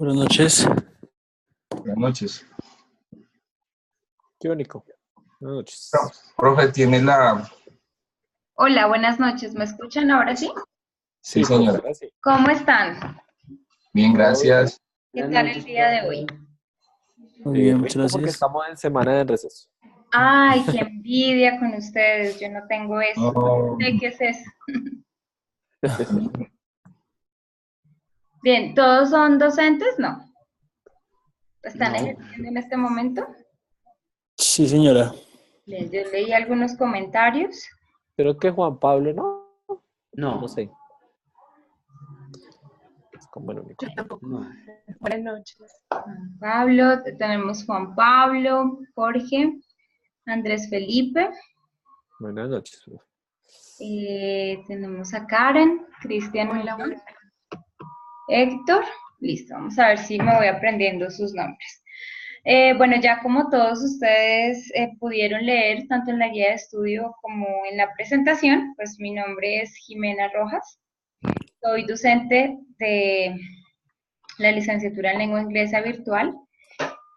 Buenas noches. Buenas noches. Qué único. Buenas noches. Profe, tiene la... Hola, buenas noches. ¿Me escuchan ahora sí? Sí, señora. ahora sí. ¿Cómo están? Bien, gracias. ¿Qué tal el día de hoy? Muy bien, muchas Rico porque gracias. estamos en semana de receso. Ay, qué envidia con ustedes. Yo no tengo eso. No, No sé qué es eso. Bien, ¿todos son docentes? No. ¿Están No. ejerciendo en este momento? Sí, señora. Bien, yo leí algunos comentarios. Creo que Juan Pablo, ¿no? No. No sé. Es como el único. No. Buenas noches. Juan Pablo, tenemos Juan Pablo, Jorge, Andrés Felipe, Buenas noches. tenemos a Karen, Cristian, Hola, Muñoz, buenas. Héctor. Listo, vamos a ver si me voy aprendiendo sus nombres. Bueno, ya como todos ustedes pudieron leer, tanto en la guía de estudio como en la presentación, pues mi nombre es Jimena Rojas. Soy docente de la licenciatura en lengua inglesa virtual.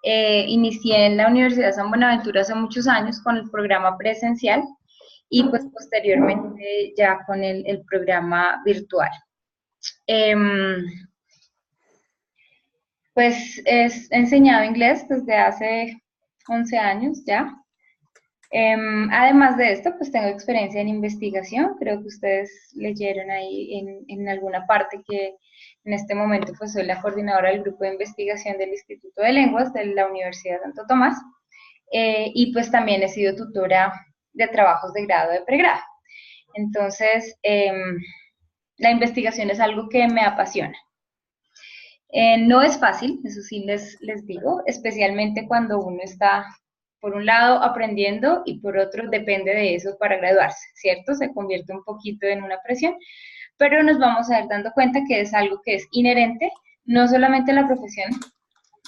Inicié en la Universidad de San Buenaventura hace muchos años con el programa presencial y pues posteriormente ya con el programa virtual. Pues he enseñado inglés desde hace 11 años ya. Además de esto, pues tengo experiencia en investigación. Creo que ustedes leyeron ahí en alguna parte que en este momento pues soy la coordinadora del grupo de investigación del Instituto de Lenguas de la Universidad Santo Tomás. Y pues también he sido tutora de trabajos de grado y de pregrado. Entonces, la investigación es algo que me apasiona. No es fácil, eso sí les digo, especialmente cuando uno está, por un lado, aprendiendo y por otro, depende de eso para graduarse, ¿cierto? Se convierte un poquito en una presión, pero nos vamos a ir dando cuenta que es algo que es inherente, no solamente a la profesión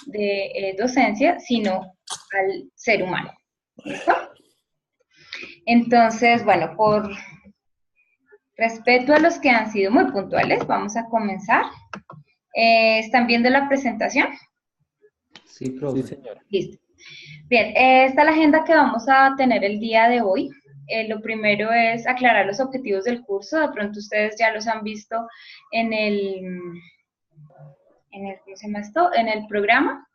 de docencia, sino al ser humano, ¿listo? Entonces, bueno, por respeto a los que han sido muy puntuales, vamos a comenzar. ¿Están viendo la presentación? Sí, profe. Sí, señora. Listo. Bien, esta es la agenda que vamos a tener el día de hoy. Lo primero es aclarar los objetivos del curso. De pronto ustedes ya los han visto en ¿cómo se llama esto? En el programa.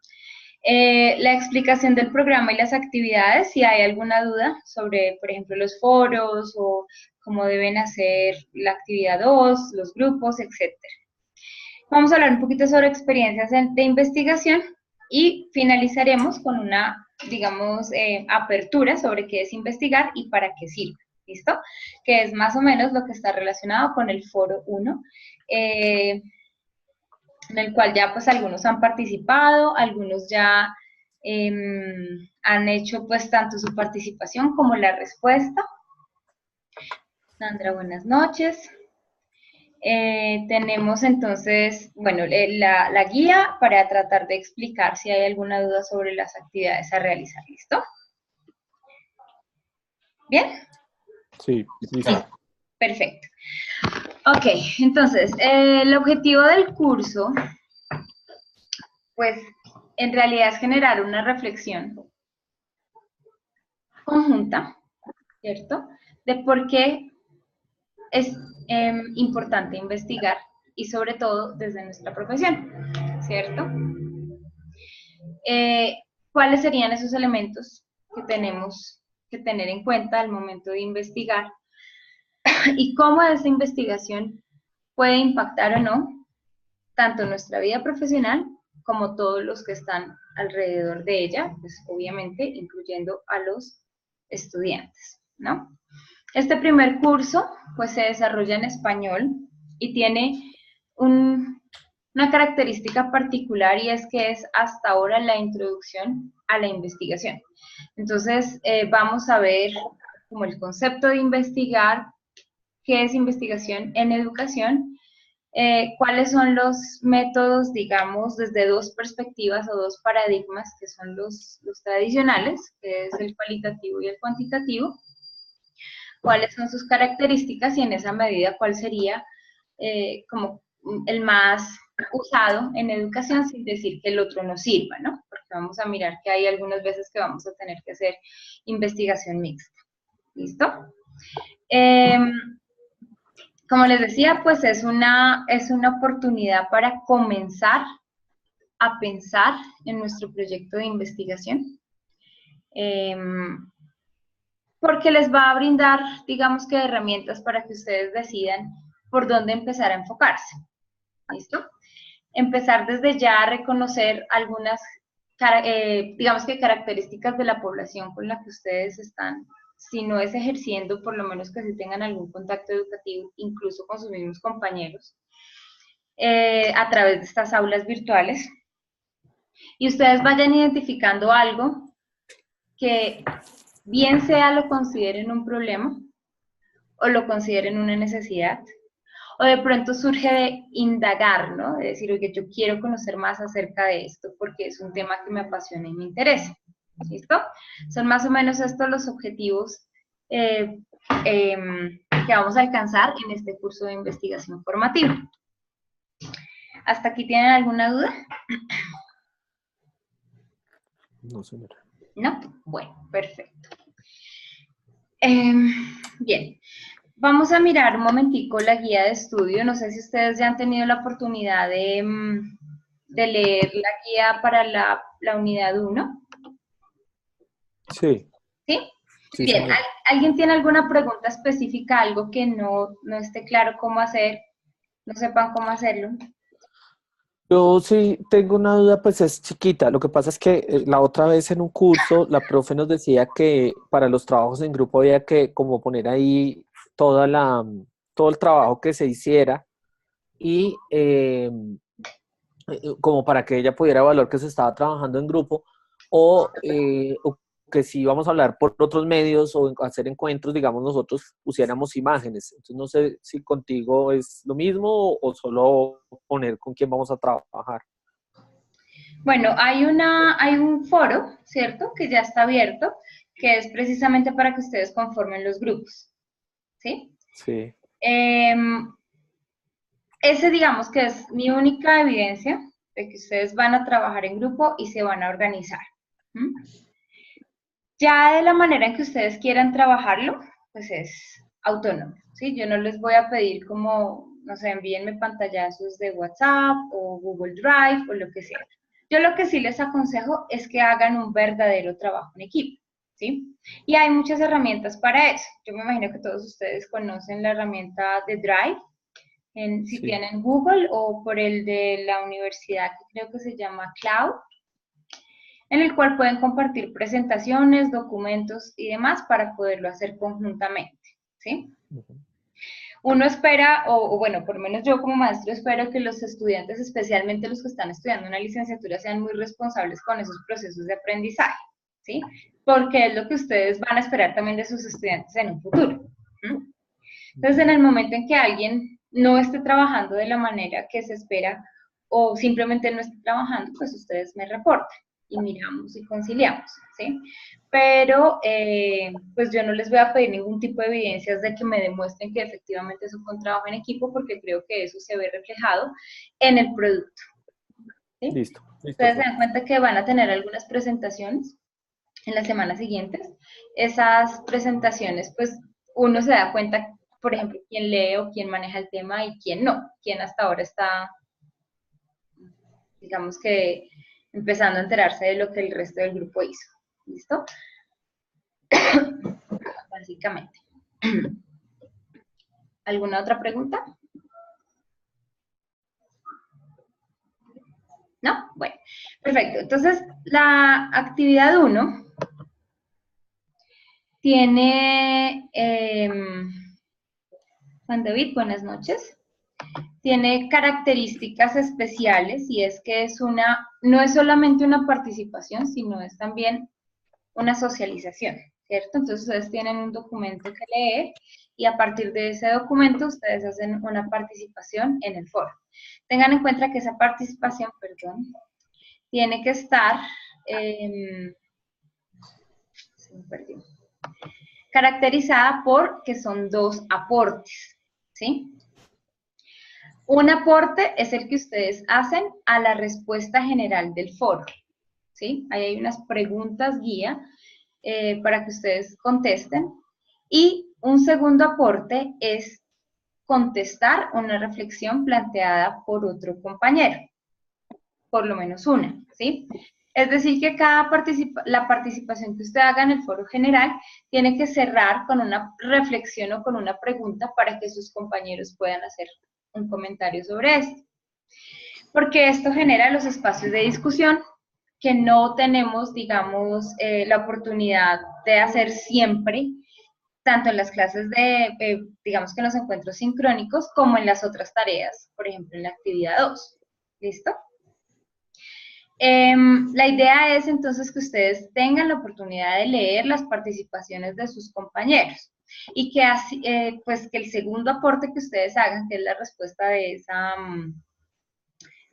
La explicación del programa y las actividades, si hay alguna duda sobre, por ejemplo, los foros o cómo deben hacer la actividad 2, los grupos, etc. Vamos a hablar un poquito sobre experiencias de investigación y finalizaremos con una, digamos, apertura sobre qué es investigar y para qué sirve, ¿listo? Que es más o menos lo que está relacionado con el foro 1, en el cual ya pues algunos han participado, algunos ya han hecho pues tanto su participación como la respuesta. Sandra, buenas noches. Tenemos entonces, bueno, la guía para tratar de explicar si hay alguna duda sobre las actividades a realizar. ¿Listo? ¿Bien? Sí. Perfecto. Ok, entonces, el objetivo del curso, pues, en realidad es generar una reflexión conjunta, ¿cierto? De por qué es importante investigar y sobre todo desde nuestra profesión, ¿cierto? ¿Cuáles serían esos elementos que tenemos que tener en cuenta al momento de investigar? Y cómo esa investigación puede impactar o no tanto nuestra vida profesional como todos los que están alrededor de ella, pues obviamente incluyendo a los estudiantes, ¿no? Este primer curso pues se desarrolla en español y tiene una característica particular y es que es hasta ahora la introducción a la investigación. Entonces vamos a ver como el concepto de investigar, qué es investigación en educación, cuáles son los métodos, digamos, desde dos perspectivas o dos paradigmas que son los tradicionales, que es el cualitativo y el cuantitativo, cuáles son sus características y en esa medida cuál sería como el más usado en educación sin decir que el otro no sirva, ¿no? Porque vamos a mirar que hay algunas veces que vamos a tener que hacer investigación mixta. ¿Listo? Como les decía, pues es una oportunidad para comenzar a pensar en nuestro proyecto de investigación, porque les va a brindar, digamos que herramientas para que ustedes decidan por dónde empezar a enfocarse. ¿Listo? Empezar desde ya a reconocer algunas, digamos que características de la población con la que ustedes están, si no es ejerciendo, por lo menos que sí tengan algún contacto educativo, incluso con sus mismos compañeros, a través de estas aulas virtuales. Y ustedes vayan identificando algo que bien sea lo consideren un problema o lo consideren una necesidad, o de pronto surge de indagar, ¿no? De decir, oye, yo quiero conocer más acerca de esto porque es un tema que me apasiona y me interesa. ¿Listo? Son más o menos estos los objetivos que vamos a alcanzar en este curso de investigación formativa. ¿Hasta aquí tienen alguna duda? No, señora. ¿No? Bueno, perfecto. Bien. Vamos a mirar un momentico la guía de estudio. No sé si ustedes ya han tenido la oportunidad de leer la guía para la unidad 1. Sí. ¿Sí? Sí, Bien, señora. ¿alguien tiene alguna pregunta específica, algo que no esté claro cómo hacer, no sepan cómo hacerlo? Yo sí tengo una duda, pues es chiquita. Lo que pasa es que la otra vez en un curso la profe nos decía que para los trabajos en grupo había que como poner ahí todo el trabajo que se hiciera y como para que ella pudiera evaluar que se estaba trabajando en grupo o que si íbamos a hablar por otros medios o hacer encuentros, digamos, nosotros pusiéramos imágenes. Entonces no sé si contigo es lo mismo o solo poner con quién vamos a trabajar. Bueno, hay un foro, ¿cierto? Que ya está abierto, que es precisamente para que ustedes conformen los grupos, ¿sí? Sí. Ese, digamos, que es mi única evidencia de que ustedes van a trabajar en grupo y se van a organizar. ¿Mm? Ya de la manera en que ustedes quieran trabajarlo, pues es autónomo, ¿sí? Yo no les voy a pedir como, no sé, envíenme pantallazos de WhatsApp o Google Drive o lo que sea. Yo lo que sí les aconsejo es que hagan un verdadero trabajo en equipo, ¿sí? Y hay muchas herramientas para eso. Yo me imagino que todos ustedes conocen la herramienta de Drive, si Sí. tienen Google o por el de la universidad que creo que se llama Cloud, en el cual pueden compartir presentaciones, documentos y demás para poderlo hacer conjuntamente, ¿sí? Uh-huh. Uno espera, o bueno, por lo menos yo como maestro espero que los estudiantes, especialmente los que están estudiando una licenciatura, sean muy responsables con esos procesos de aprendizaje, ¿sí? Porque es lo que ustedes van a esperar también de sus estudiantes en un futuro. ¿Mm? Entonces, en el momento en que alguien no esté trabajando de la manera que se espera o simplemente no esté trabajando, pues ustedes me reportan y miramos y conciliamos, ¿sí? Pero, pues yo no les voy a pedir ningún tipo de evidencias de que me demuestren que efectivamente es un trabajo en equipo, porque creo que eso se ve reflejado en el producto, ¿sí? Listo. Ustedes se dan cuenta que van a tener algunas presentaciones en las semanas siguientes. Esas presentaciones, pues uno se da cuenta, por ejemplo, quién lee o quién maneja el tema y quién no, quién hasta ahora está, digamos que, empezando a enterarse de lo que el resto del grupo hizo. ¿Listo? Básicamente. ¿Alguna otra pregunta? ¿No? Bueno, perfecto. Entonces, la actividad 1 tiene, Juan David, buenas noches. Tiene características especiales y es que no es solamente una participación, sino es también una socialización, ¿cierto? Entonces ustedes tienen un documento que leer y a partir de ese documento ustedes hacen una participación en el foro. Tengan en cuenta que esa participación, tiene que estar, se me perdió, caracterizada por que son 2 aportes, ¿sí? Un aporte es el que ustedes hacen a la respuesta general del foro, ¿sí? Ahí hay unas preguntas guía para que ustedes contesten. Y un segundo aporte es contestar una reflexión planteada por otro compañero, por lo menos una, ¿sí? Es decir, que la participación que usted haga en el foro general tiene que cerrar con una reflexión o con una pregunta para que sus compañeros puedan hacer un comentario sobre esto. Porque esto genera los espacios de discusión que no tenemos, digamos, la oportunidad de hacer siempre, tanto en las clases de, digamos que en los encuentros sincrónicos, como en las otras tareas, por ejemplo, en la actividad 2. ¿Listo? La idea es entonces que ustedes tengan la oportunidad de leer las participaciones de sus compañeros y que, así, pues que el segundo aporte que ustedes hagan, que es la respuesta de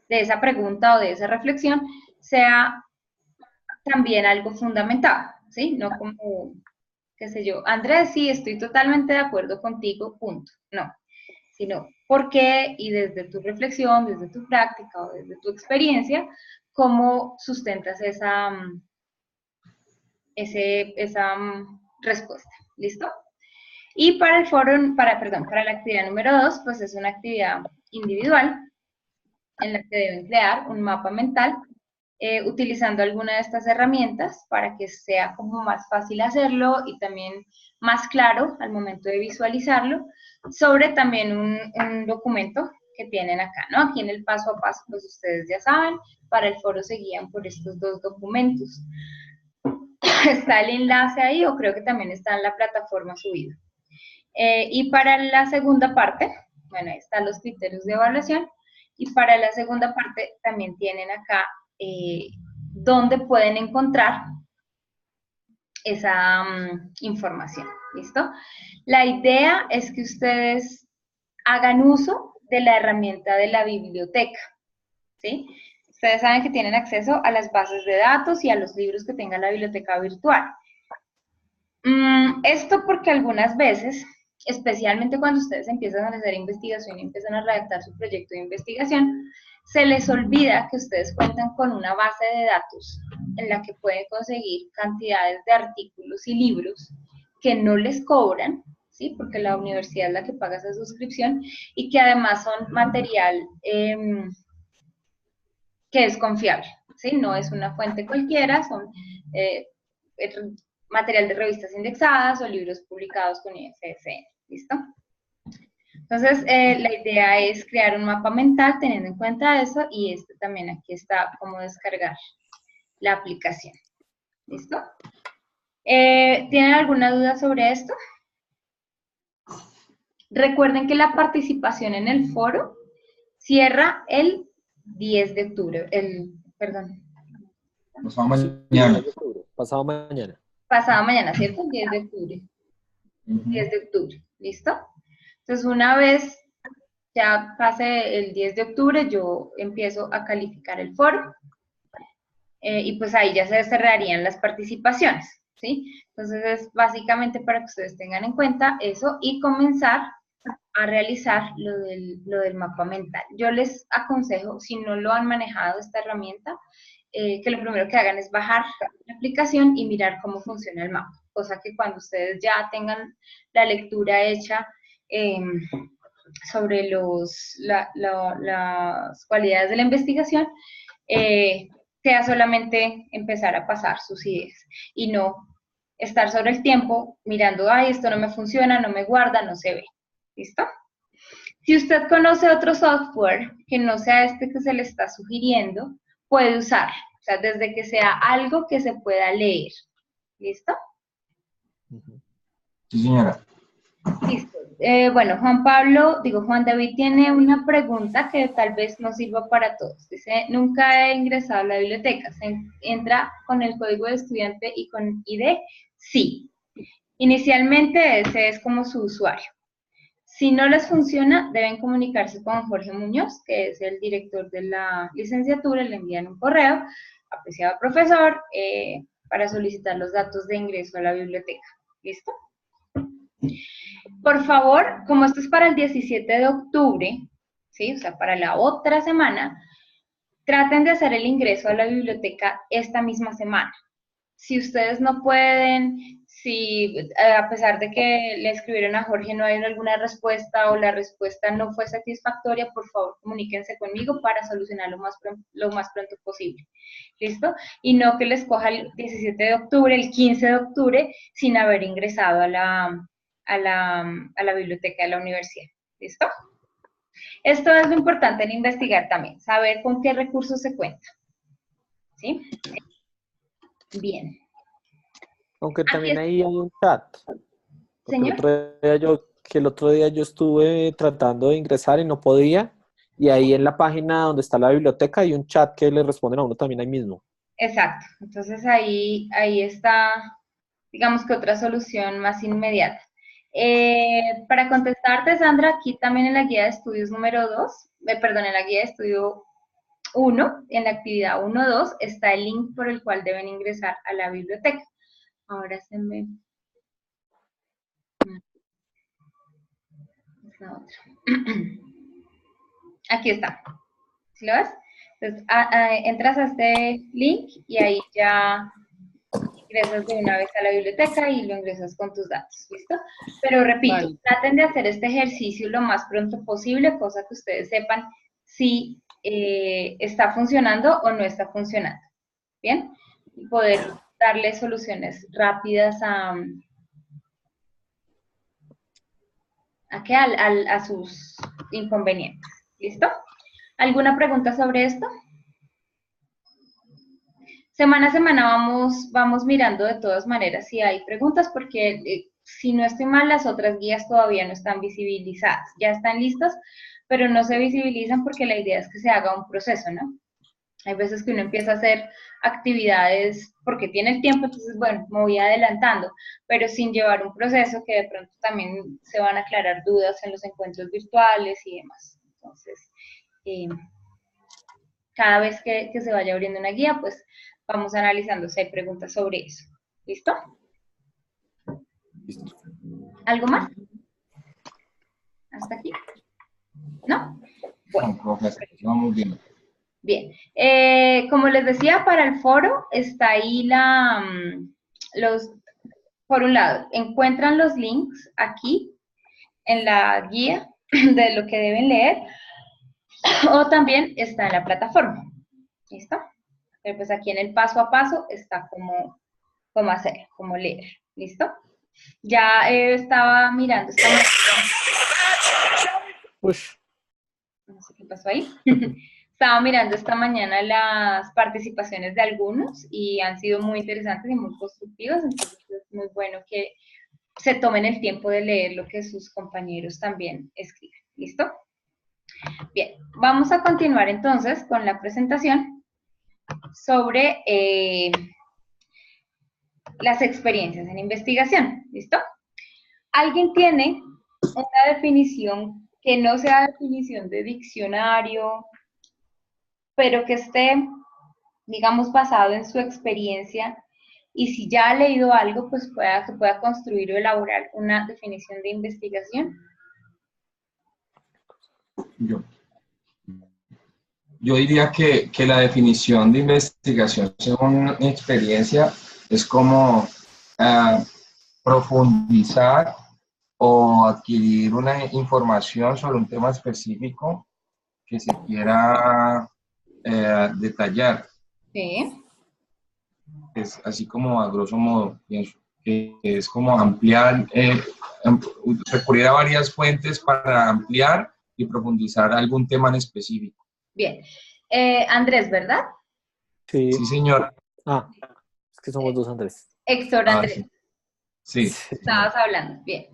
esa pregunta o de esa reflexión, sea también algo fundamentado, ¿sí? No como, qué sé yo, Andrés, sí, estoy totalmente de acuerdo contigo, punto. No, sino por qué y desde tu reflexión, desde tu práctica o desde tu experiencia, cómo sustentas esa respuesta. ¿Listo? Y para el foro, para la actividad número 2, pues es una actividad individual en la que deben crear un mapa mental utilizando alguna de estas herramientas para que sea como más fácil hacerlo y también más claro al momento de visualizarlo, sobre también un documento que tienen acá, ¿no? Aquí en el paso a paso, pues ustedes ya saben, para el foro se guían por estos dos documentos. Está el enlace ahí, o creo que también está en la plataforma subido. Y para la segunda parte, bueno, ahí están los criterios de evaluación, y para la segunda parte también tienen acá donde pueden encontrar esa información, ¿listo? La idea es que ustedes hagan uso de la herramienta de la biblioteca, ¿sí? Ustedes saben que tienen acceso a las bases de datos y a los libros que tenga la biblioteca virtual. Esto porque algunas veces, especialmente cuando ustedes empiezan a hacer investigación y empiezan a redactar su proyecto de investigación, se les olvida que ustedes cuentan con una base de datos en la que pueden conseguir cantidades de artículos y libros que no les cobran, ¿sí? Porque la universidad es la que paga esa suscripción y que además son material que es confiable, ¿sí? No es una fuente cualquiera, son material de revistas indexadas o libros publicados con ISSN, ¿listo? Entonces, la idea es crear un mapa mental teniendo en cuenta eso y también aquí está cómo descargar la aplicación, ¿listo? ¿Tienen alguna duda sobre esto? Recuerden que la participación en el foro cierra el 10 de octubre, perdón. Pasado mañana. Pasado mañana. Pasado mañana, ¿cierto? El 10 de octubre. 10 de octubre, ¿listo? Entonces, una vez ya pase el 10 de octubre, yo empiezo a calificar el foro y pues ahí ya se cerrarían las participaciones, ¿sí? Entonces, es básicamente para que ustedes tengan en cuenta eso y comenzar a realizar lo del mapa mental. Yo les aconsejo, si no lo han manejado esta herramienta, que lo primero que hagan es bajar la aplicación y mirar cómo funciona el mapa, cosa que cuando ustedes ya tengan la lectura hecha sobre las cualidades de la investigación, sea solamente empezar a pasar sus ideas y no estar sobre el tiempo mirando, ay, esto no me funciona, no me guarda, no se ve. ¿Listo? Si usted conoce otro software que no sea este que se le está sugiriendo, puede usarlo. O sea, desde que sea algo que se pueda leer. ¿Listo? Sí, señora. Listo. Bueno, Juan David tiene una pregunta que tal vez nos sirva para todos. Dice, nunca he ingresado a la biblioteca. ¿Se entra con el código de estudiante y con ID? Sí. Inicialmente ese es como su usuario. Si no les funciona, deben comunicarse con Jorge Muñoz, que es el director de la licenciatura, le envían un correo, apreciado profesor, para solicitar los datos de ingreso a la biblioteca. ¿Listo? Por favor, como esto es para el 17 de octubre, ¿sí? O sea, para la otra semana, traten de hacer el ingreso a la biblioteca esta misma semana. Si ustedes no pueden, si a pesar de que le escribieron a Jorge no hay alguna respuesta o la respuesta no fue satisfactoria, por favor comuníquense conmigo para solucionar lo más pronto posible. ¿Listo? Y no que les coja el 17 de octubre, el 15 de octubre, sin haber ingresado a la biblioteca de la universidad. ¿Listo? Esto es lo importante en investigar también, saber con qué recursos se cuenta. ¿Sí? Bien. Aunque Aquí también es- ahí hay un chat. Porque Señor. el otro día yo estuve tratando de ingresar y no podía. Y ahí en la página donde está la biblioteca hay un chat que le responden a uno también ahí mismo. Exacto. Entonces ahí está, digamos que otra solución más inmediata. Para contestarte, Sandra, aquí también en la guía de estudios número 2, perdón, en la guía de estudio 1, en la actividad 1.2, está el link por el cual deben ingresar a la biblioteca. Ahora se me... Es la otra. Aquí está. ¿Sí lo ves? Entonces, entras a este link y ahí ya ingresas de una vez a la biblioteca y lo ingresas con tus datos, ¿listo? Pero repito, Vale. traten de hacer este ejercicio lo más pronto posible, cosa que ustedes sepan si está funcionando o no está funcionando, ¿bien? Y poder darle soluciones rápidas a sus inconvenientes, ¿listo? ¿Alguna pregunta sobre esto? Semana a semana vamos mirando de todas maneras si hay preguntas, porque si no estoy mal, las otras guías todavía no están visibilizadas. Ya están listas, pero no se visibilizan porque la idea es que se haga un proceso, ¿no? Hay veces que uno empieza a hacer actividades porque tiene el tiempo, entonces, bueno, me voy adelantando, pero sin llevar un proceso que de pronto también se van a aclarar dudas en los encuentros virtuales y demás. Entonces, cada vez que se vaya abriendo una guía, pues vamos analizando si hay preguntas sobre eso. ¿Listo? Listo. ¿Algo más? ¿Hasta aquí? ¿No? Bueno. No, profe, vamos bien. Bien. Como les decía, para el foro está ahí por un lado, encuentran los links aquí en la guía de lo que deben leer, o también está en la plataforma. ¿Listo? Pero pues aquí en el paso a paso está cómo hacer, cómo leer. ¿Listo? Ya estaba mirando esta mañana. Ush. No sé qué pasó ahí. Estaba mirando esta mañana las participaciones de algunos y han sido muy interesantes y muy constructivas, entonces es muy bueno que se tomen el tiempo de leer lo que sus compañeros también escriben. ¿Listo? Bien, vamos a continuar entonces con la presentación sobre las experiencias en investigación. ¿Listo? ¿Alguien tiene una definición que no sea definición de diccionario, pero que esté, digamos, basado en su experiencia, y si ya ha leído algo, pues que pueda construir o elaborar una definición de investigación? Yo diría que la definición de investigación según mi experiencia es como profundizar o adquirir una información sobre un tema específico que se quiera detallar. Sí. Es así como a grosso modo, pienso, que es como ampliar, recurrir a varias fuentes para ampliar y profundizar algún tema en específico. Bien. Andrés, ¿verdad? Sí. Sí, señora. Ah, es que somos dos Andrés. Héctor Andrés. Sí. Estabas hablando. Bien.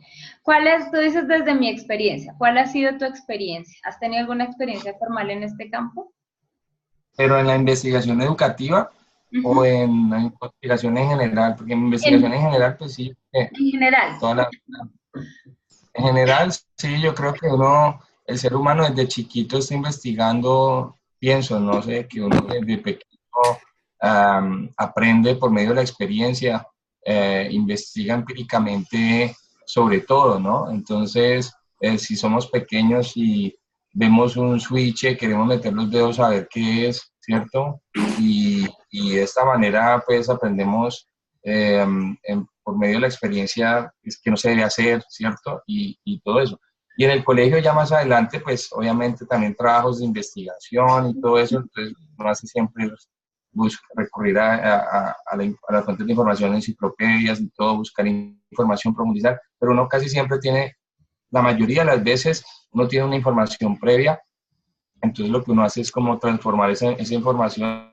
Tú dices desde mi experiencia. ¿Cuál ha sido tu experiencia? ¿Has tenido alguna experiencia formal en este campo? Pero en la investigación educativa o en la investigación en general, porque en investigación en general, pues sí. En general. En general, sí, yo creo que el ser humano desde chiquito está investigando, pienso, no sé, que uno desde pequeño aprende por medio de la experiencia, investiga empíricamente sobre todo, ¿no? Entonces, si somos pequeños y vemos un switch, queremos meter los dedos a ver qué es, ¿cierto? Y de esta manera pues aprendemos por medio de la experiencia es que no se debe hacer, ¿cierto? Y todo eso. Y en el colegio ya más adelante, pues obviamente también trabajos de investigación y todo eso, entonces uno hace siempre recurrir a las fuentes de información, enciclopedias y todo, buscar información, profundizar, pero uno casi siempre tiene, la mayoría de las veces, uno tiene una información previa, entonces lo que uno hace es como transformar esa información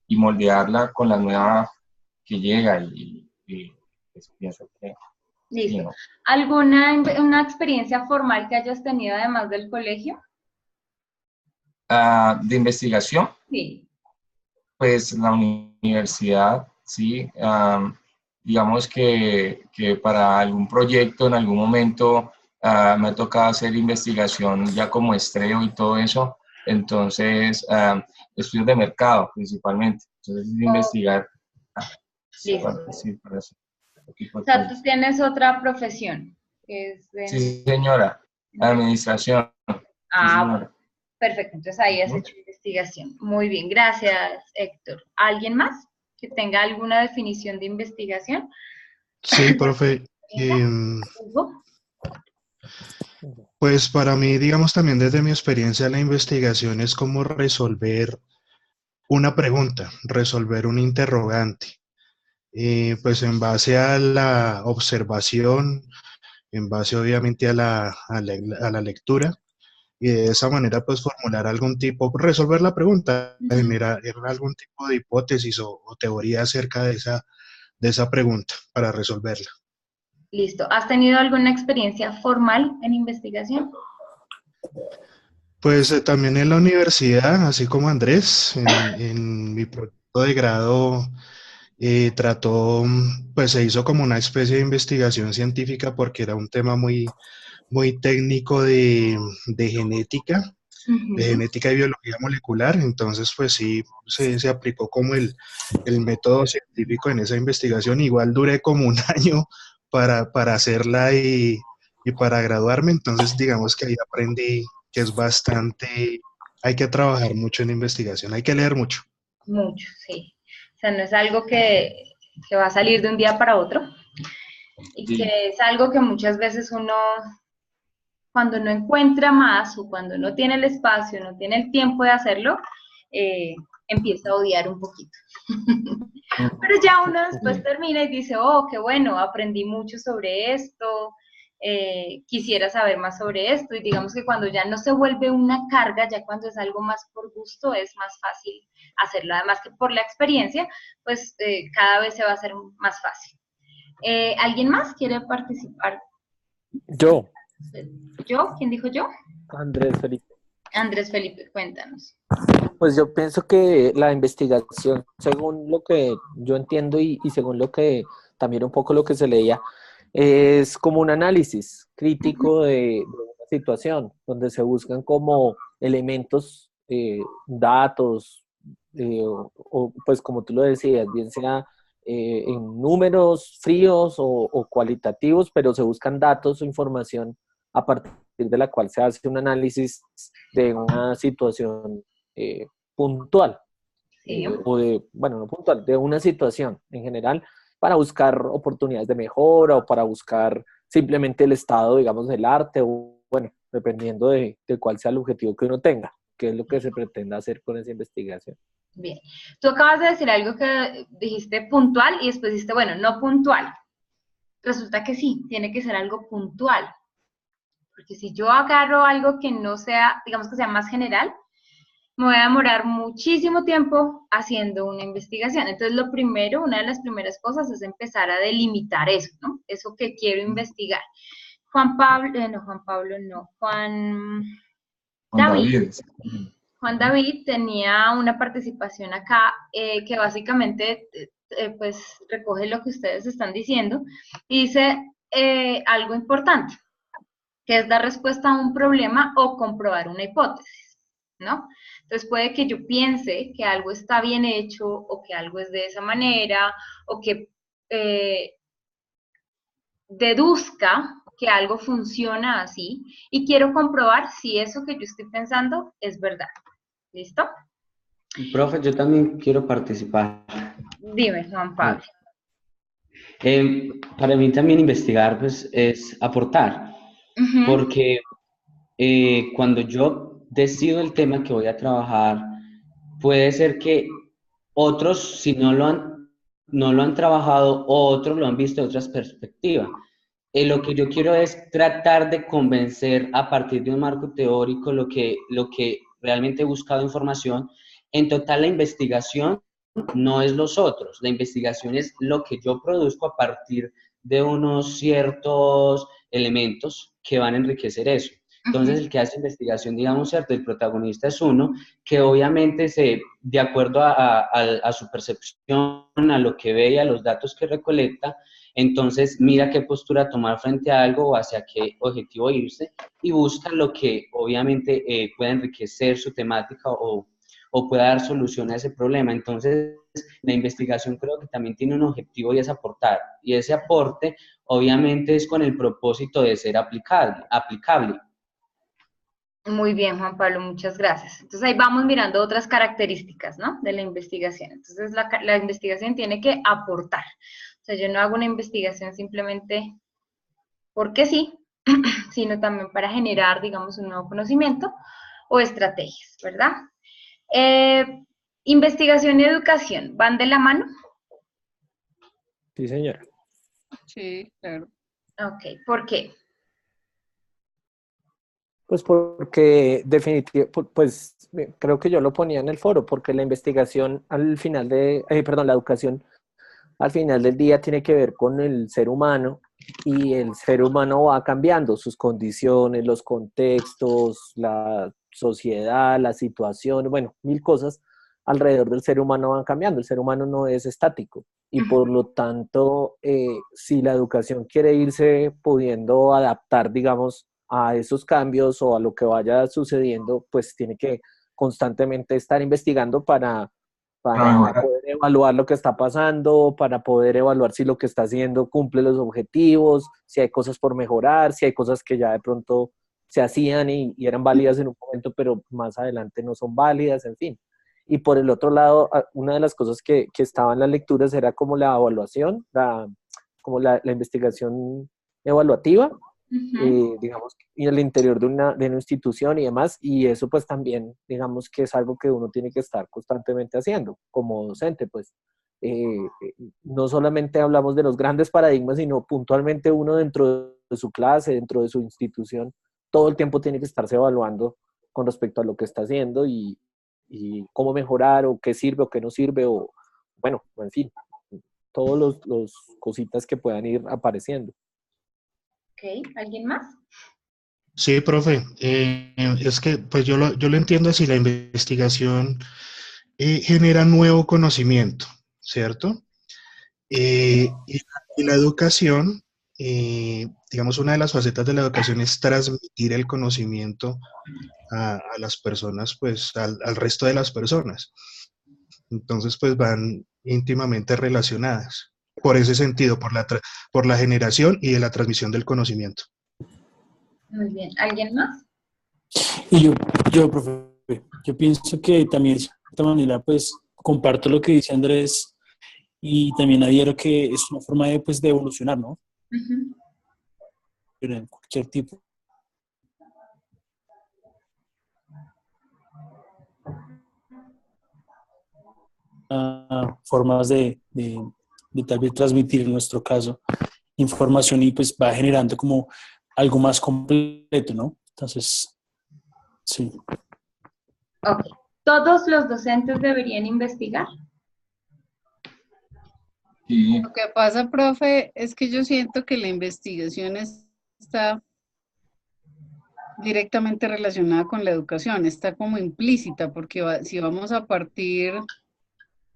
y moldearla con la nueva que llega y pues, pienso que... Listo. Sí, ¿no? ¿Alguna una experiencia formal que hayas tenido además del colegio? De investigación, Sí. pues la universidad, sí. Digamos que para algún proyecto en algún momento me ha tocado hacer investigación ya como estreo y todo eso. Entonces, estudios de mercado principalmente. Entonces, es investigar. Listo. Sí, para ese tipo O de sea, tú cosas. tienes otra profesión, que es Sí, señora. Administración. Sí, señora. perfecto. Entonces ahí has Ujú. hecho investigación. Muy bien, gracias, Héctor. ¿Alguien más que tenga alguna definición de investigación? Sí, profe. Hugo. Pues para mí, digamos también desde mi experiencia, la investigación es como resolver una pregunta, resolver un interrogante. Pues en base a la observación, en base obviamente a la lectura, y de esa manera pues formular algún tipo, resolver la pregunta, generar algún tipo de hipótesis o teoría acerca de esa pregunta para resolverla. Listo. ¿Has tenido alguna experiencia formal en investigación? Pues también en la universidad, así como Andrés, en mi proyecto de grado pues se hizo como una especie de investigación científica porque era un tema muy técnico de genética, de Ujú. genética y biología molecular, entonces pues sí, se aplicó como el método científico en esa investigación. Igual duré como un año para hacerla y para graduarme, entonces digamos que ahí aprendí que es bastante, hay que trabajar mucho en investigación, hay que leer mucho. Mucho, sí. O sea, no es algo que va a salir de un día para otro y Sí. que es algo que muchas veces uno, cuando no encuentra más o cuando no tiene el espacio, no tiene el tiempo de hacerlo, empieza a odiar un poquito. Pero ya uno después termina y dice, oh, qué bueno, aprendí mucho sobre esto, quisiera saber más sobre esto, y digamos que cuando ya no se vuelve una carga, ya cuando es algo más por gusto, es más fácil hacerlo. Además que por la experiencia, pues cada vez se va a hacer más fácil. ¿Alguien más quiere participar? Yo, ¿Yo? ¿Quién dijo yo? Andrés Felipe. Andrés Felipe, cuéntanos. Pues yo pienso que la investigación, según lo que yo entiendo y según lo que también un poco lo que se leía, es como un análisis crítico de una situación, donde se buscan como elementos, datos, pues como tú lo decías, bien sea en números fríos o cualitativos, pero se buscan datos o información a partir de la cual se hace un análisis de una situación puntual, Sí. o de, bueno, no puntual, de una situación en general, para buscar oportunidades de mejora o para buscar simplemente el estado, digamos, del arte, o bueno, dependiendo de cuál sea el objetivo que uno tenga, qué es lo que se pretenda hacer con esa investigación. Bien. Tú acabas de decir algo que dijiste puntual y después dijiste, bueno, no puntual. Resulta que sí, tiene que ser algo puntual. Porque si yo agarro algo que no sea, digamos que sea más general, me voy a demorar muchísimo tiempo haciendo una investigación. Entonces, lo primero, una de las primeras cosas es empezar a delimitar eso, ¿no? Eso que quiero investigar. Juan David. Juan David tenía una participación acá que básicamente pues recoge lo que ustedes están diciendo y dice algo importante, que es dar respuesta a un problema o comprobar una hipótesis, ¿no? Entonces puede que yo piense que algo está bien hecho o que algo es de esa manera o que deduzca que algo funciona así y quiero comprobar si eso que yo estoy pensando es verdad. ¿Listo? Profe, yo también quiero participar. Dime, Juan Pablo. Para mí también investigar pues, es aportar, Ujú, porque cuando yo decido el tema que voy a trabajar, puede ser que otros, si no lo han trabajado, o otros lo han visto de otras perspectivas. Lo que yo quiero es tratar de convencer a partir de un marco teórico lo que realmente he buscado información. En total, la investigación no es los otros, la investigación es lo que yo produzco a partir de unos ciertos elementos que van a enriquecer eso. Entonces, ujú. el que hace investigación, digamos, ¿cierto? El protagonista es uno que obviamente de acuerdo a su percepción, a lo que ve y a los datos que recolecta, entonces mira qué postura tomar frente a algo o hacia qué objetivo irse y busca lo que obviamente pueda enriquecer su temática o pueda dar solución a ese problema. Entonces, la investigación creo que también tiene un objetivo y es aportar. Y ese aporte obviamente es con el propósito de ser aplicable. Muy bien, Juan Pablo, muchas gracias. Entonces ahí vamos mirando otras características, ¿no? De la investigación. Entonces la investigación tiene que aportar. O sea, yo no hago una investigación simplemente porque sí, sino también para generar, digamos, un nuevo conocimiento o estrategias, ¿verdad? Investigación y educación, ¿van de la mano? Sí, señora. Sí, claro. Ok, ¿por qué? Pues porque definitivamente, pues creo que yo lo ponía en el foro, porque la investigación al final perdón, la educación al final del día tiene que ver con el ser humano y el ser humano va cambiando sus condiciones, los contextos, la sociedad, la situación, bueno, mil cosas alrededor del ser humano van cambiando. El ser humano no es estático y por lo tanto, si la educación quiere irse pudiendo adaptar, digamos, a esos cambios o a lo que vaya sucediendo, pues tiene que constantemente estar investigando Para para mejorar. poder evaluar lo que está pasando, para poder evaluar si lo que está haciendo cumple los objetivos, si hay cosas por mejorar, si hay cosas que ya de pronto se hacían y eran válidas en un momento, pero más adelante no son válidas, en fin. Y por el otro lado, una de las cosas que estaba en las lecturas era como la evaluación, como la investigación evaluativa, Ujú. digamos, y el interior de una institución y demás, y eso pues también, digamos que es algo que uno tiene que estar constantemente haciendo como docente, pues. No solamente hablamos de los grandes paradigmas, sino puntualmente uno dentro de su clase, dentro de su institución, todo el tiempo tiene que estarse evaluando con respecto a lo que está haciendo y cómo mejorar o qué sirve o qué no sirve o, bueno, en fin, todos los cositas que puedan ir apareciendo. Ok, ¿alguien más? Sí, profe. Es que pues yo lo entiendo así, la investigación genera nuevo conocimiento, ¿cierto? Y la educación, digamos, una de las facetas de la educación es transmitir el conocimiento a las personas, pues al resto de las personas. Entonces, pues van íntimamente relacionadas. Por ese sentido, por la generación y de la transmisión del conocimiento. Muy bien, ¿alguien más? Y profe, yo pienso que también de cierta manera, pues, comparto lo que dice Andrés y también adhiero que es una forma de, pues, de evolucionar, ¿no? Ujú. Pero en cualquier tipo formas de tal vez transmitir, en nuestro caso, información y pues va generando como algo más completo, ¿no? Entonces, sí. Ok, ¿todos los docentes deberían investigar? Sí, Lo que pasa, profe, es que yo siento que la investigación está directamente relacionada con la educación, está como implícita, porque si vamos a partir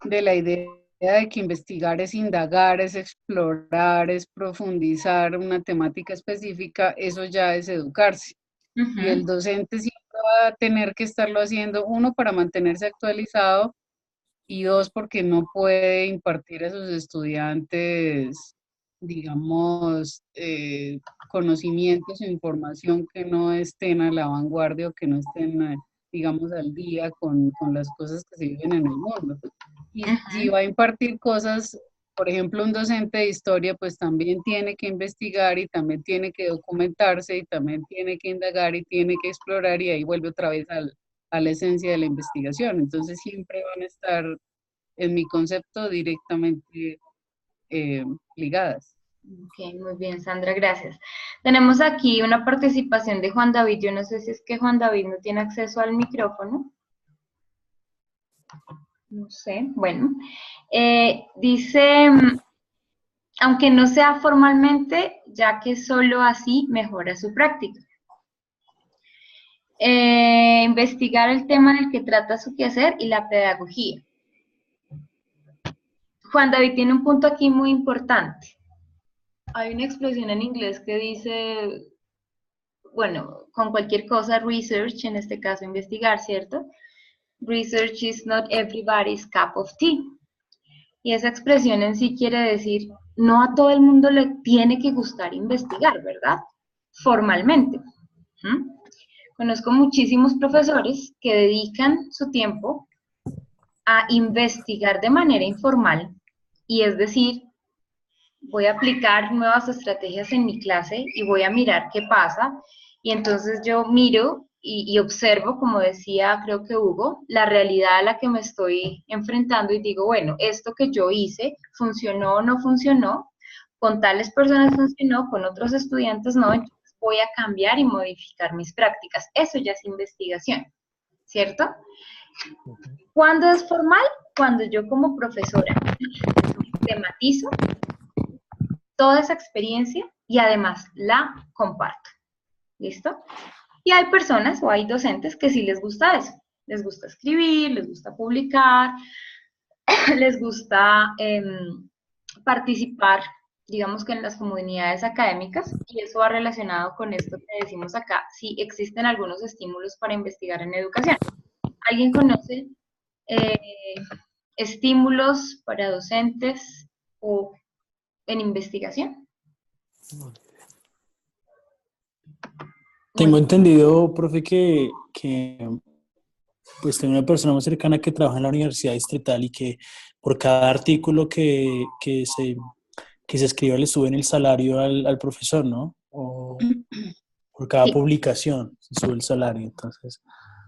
de la idea de que investigar es indagar, es explorar, es profundizar una temática específica, eso ya es educarse. Y el Ujú. docente siempre va a tener que estarlo haciendo, uno, para mantenerse actualizado y dos, porque no puede impartir a sus estudiantes, digamos, conocimientos o información que no estén a la vanguardia o que no estén, digamos, al día con las cosas que se viven en el mundo. Y si va a impartir cosas, por ejemplo, un docente de historia, pues también tiene que investigar y también tiene que documentarse y también tiene que indagar y tiene que explorar y ahí vuelve otra vez a la esencia de la investigación. Entonces siempre van a estar, en mi concepto, directamente ligadas. Ok, muy bien, Sandra, gracias. Tenemos aquí una participación de Juan David. Yo no sé si es que Juan David no tiene acceso al micrófono. No sé, bueno. Dice, aunque no sea formalmente, ya que solo así mejora su práctica. Investigar el tema del que trata su quehacer y la pedagogía. Juan David tiene un punto aquí muy importante. Hay una expresión en inglés que dice, bueno, con cualquier cosa, research, en este caso investigar, ¿cierto? Research is not everybody's cup of tea. Y esa expresión en sí quiere decir, no a todo el mundo le tiene que gustar investigar, ¿verdad? Formalmente. Conozco muchísimos profesores que dedican su tiempo a investigar de manera informal, y es decir, voy a aplicar nuevas estrategias en mi clase y voy a mirar qué pasa, y entonces yo miro y observo, como decía, creo que Hugo, la realidad a la que me estoy enfrentando y digo, bueno, esto que yo hice, ¿funcionó o no funcionó? Con tales personas funcionó, con otros estudiantes no, entonces voy a cambiar y modificar mis prácticas. Eso ya es investigación, ¿cierto? ¿Cuándo es formal? Cuando yo como profesora tematizo toda esa experiencia y además la comparto. ¿Listo? Y hay personas o hay docentes que sí les gusta eso. Les gusta escribir, les gusta publicar, les gusta participar, digamos que en las comunidades académicas, y eso va relacionado con esto que decimos acá, si existen algunos estímulos para investigar en educación. ¿Alguien conoce estímulos para docentes o en investigación? Tengo entendido, profe, que pues tengo una persona muy cercana que trabaja en la Universidad Distrital y que por cada artículo que se escriba le suben el salario al profesor, ¿no? O por cada Sí. publicación se sube el salario. Entonces,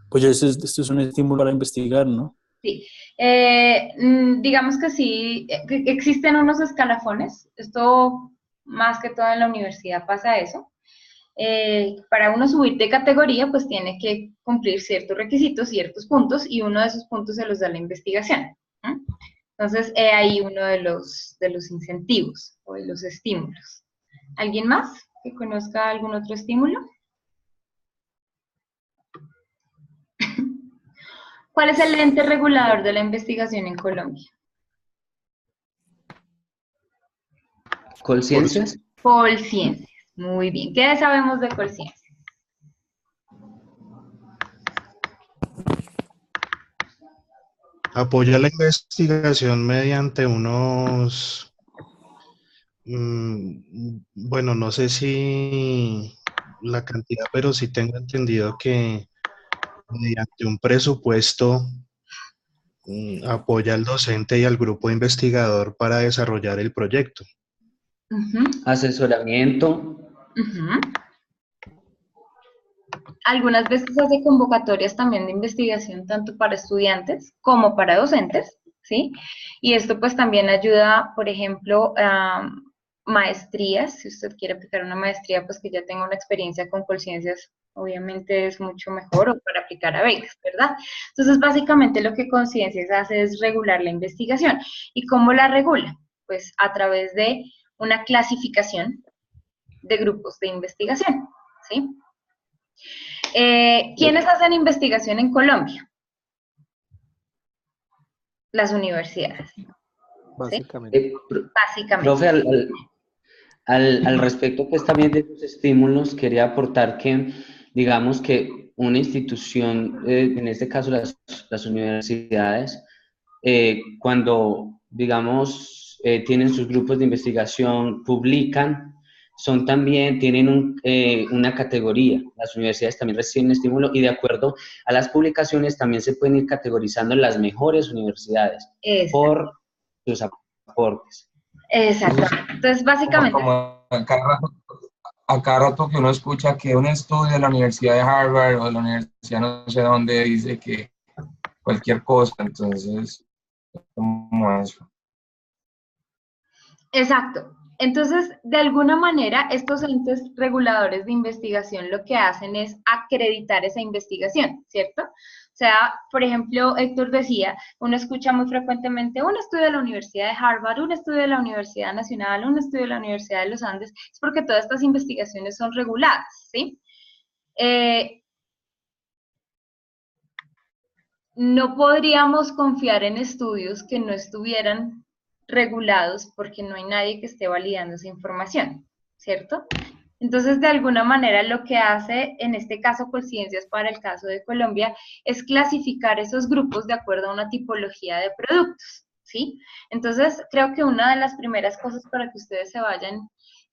pues esto es un estímulo para investigar, ¿no? Sí, digamos que sí, que existen unos escalafones, esto más que todo en la universidad pasa eso. Para uno subir de categoría, pues tiene que cumplir ciertos requisitos, ciertos puntos, y uno de esos puntos se los da la investigación. Entonces, ahí uno de los incentivos o de los estímulos. ¿Alguien más que conozca algún otro estímulo? ¿Cuál es el ente regulador de la investigación en Colombia? ¿Colciencias? Colciencias. Muy bien. ¿Qué sabemos de Colciencias? Apoya la investigación mediante unos, bueno, no sé si la cantidad, pero sí tengo entendido que mediante un presupuesto apoya al docente y al grupo investigador para desarrollar el proyecto. Asesoramiento. Algunas veces hace convocatorias también de investigación, tanto para estudiantes como para docentes, ¿sí? Y esto pues también ayuda, por ejemplo, a maestrías. Si usted quiere aplicar una maestría, pues que ya tenga una experiencia con Colciencias, obviamente es mucho mejor, o para aplicar a becas, ¿verdad? Entonces, básicamente lo que Colciencias hace es regular la investigación. ¿Y cómo la regula? Pues a través de una clasificación de grupos de investigación, ¿sí? ¿Quiénes hacen investigación en Colombia? Las universidades. Básicamente. Básicamente. Profe, al respecto, pues también de estos estímulos, quería aportar que, digamos que una institución, en este caso las universidades, cuando, digamos, tienen sus grupos de investigación, publican son también, tienen una categoría. Las universidades también reciben estímulo y de acuerdo a las publicaciones también se pueden ir categorizando las mejores universidades por sus aportes. Exacto. Entonces, básicamente... Como a cada rato que uno escucha que un estudio de la Universidad de Harvard o de la Universidad no sé dónde dice que cualquier cosa, entonces, como eso. Exacto. Entonces, de alguna manera, estos entes reguladores de investigación lo que hacen es acreditar esa investigación, ¿cierto? O sea, por ejemplo, Héctor decía, uno escucha muy frecuentemente un estudio de la Universidad de Harvard, un estudio de la Universidad Nacional, un estudio de la Universidad de los Andes, es porque todas estas investigaciones son reguladas, ¿sí? No podríamos confiar en estudios que no estuvieran regulados porque no hay nadie que esté validando esa información, ¿cierto? Entonces, de alguna manera, lo que hace, en este caso, Colciencias, para el caso de Colombia, es clasificar esos grupos de acuerdo a una tipología de productos, ¿sí? Entonces, creo que una de las primeras cosas para que ustedes se vayan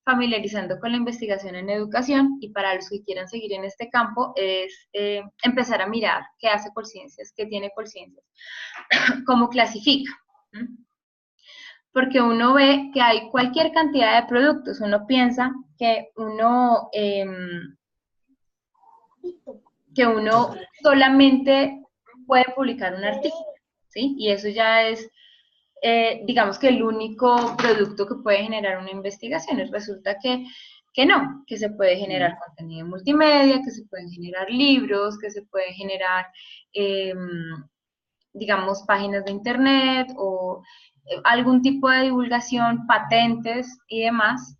familiarizando con la investigación en educación y para los que quieran seguir en este campo es empezar a mirar qué hace Colciencias, qué tiene Colciencias, cómo clasifica. Porque uno ve que hay cualquier cantidad de productos, uno piensa que uno solamente puede publicar un artículo, ¿sí? Y eso ya es, digamos que el único producto que puede generar una investigación. Y resulta que no, que se puede generar contenido multimedia, que se pueden generar libros, que se puede generar, digamos, páginas de internet o algún tipo de divulgación, patentes y demás,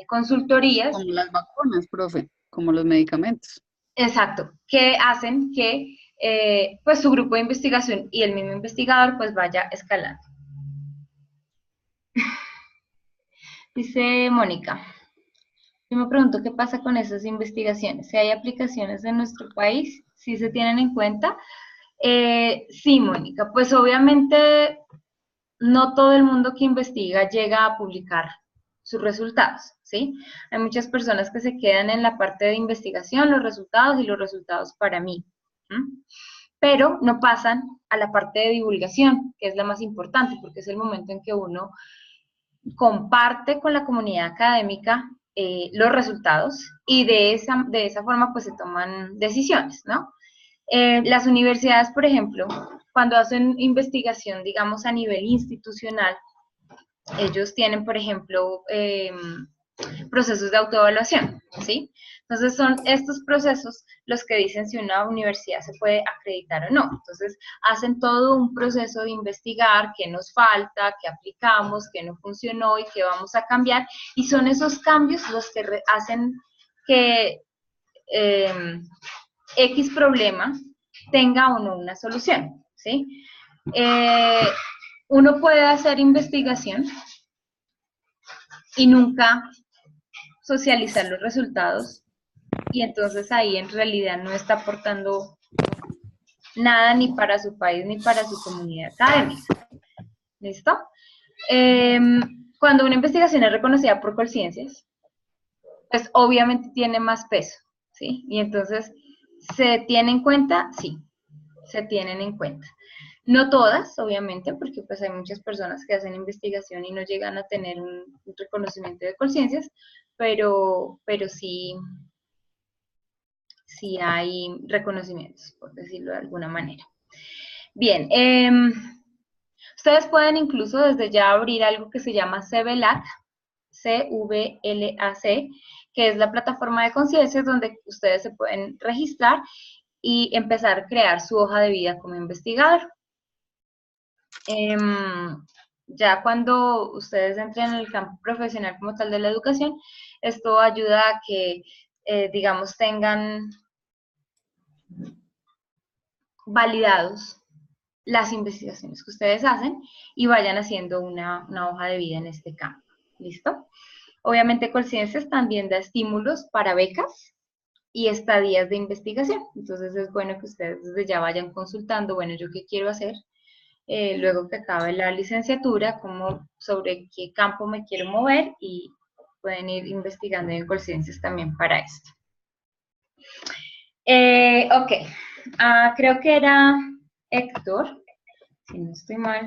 consultorías. Como las vacunas, profe, como los medicamentos. Exacto, que hacen que pues su grupo de investigación y el mismo investigador pues vaya escalando. Dice Mónica, yo me pregunto qué pasa con esas investigaciones. Si hay aplicaciones en nuestro país, ¿sí se tienen en cuenta? Sí, Mónica, pues obviamente no todo el mundo que investiga llega a publicar sus resultados, ¿sí? Hay muchas personas que se quedan en la parte de investigación, los resultados y los resultados para mí, pero no pasan a la parte de divulgación, que es la más importante, porque es el momento en que uno comparte con la comunidad académica los resultados y de esa forma pues se toman decisiones, ¿no? Las universidades, por ejemplo, cuando hacen investigación, digamos, a nivel institucional, ellos tienen, por ejemplo, procesos de autoevaluación, ¿sí? Entonces son estos procesos los que dicen si una universidad se puede acreditar o no. Entonces hacen todo un proceso de investigar qué nos falta, qué aplicamos, qué no funcionó y qué vamos a cambiar. Y son esos cambios los que hacen que X problema tenga o no una solución, ¿sí? Uno puede hacer investigación y nunca socializar los resultados y entonces ahí en realidad no está aportando nada ni para su país ni para su comunidad académica. ¿Listo? Cuando una investigación es reconocida por Colciencias, pues obviamente tiene más peso, ¿sí? Y entonces, ¿se tiene en cuenta? Sí, se tienen en cuenta. No todas, obviamente, porque pues hay muchas personas que hacen investigación y no llegan a tener un reconocimiento de Colciencias, pero sí hay reconocimientos, por decirlo de alguna manera. Bien, ustedes pueden incluso desde ya abrir algo que se llama CVLAC, CVLAC, que es la plataforma de conciencias donde ustedes se pueden registrar y empezar a crear su hoja de vida como investigador. Ya cuando ustedes entren en el campo profesional como tal de la educación, esto ayuda a que, digamos, tengan validados las investigaciones que ustedes hacen y vayan haciendo una hoja de vida en este campo. ¿Listo? Obviamente Colciencias también da estímulos para becas y estadías de investigación. Entonces es bueno que ustedes desde ya vayan consultando, bueno, ¿yo qué quiero hacer? Luego que acabe la licenciatura, sobre qué campo me quiero mover y pueden ir investigando en Colciencias también para esto. Ok, creo que era Héctor, si no estoy mal,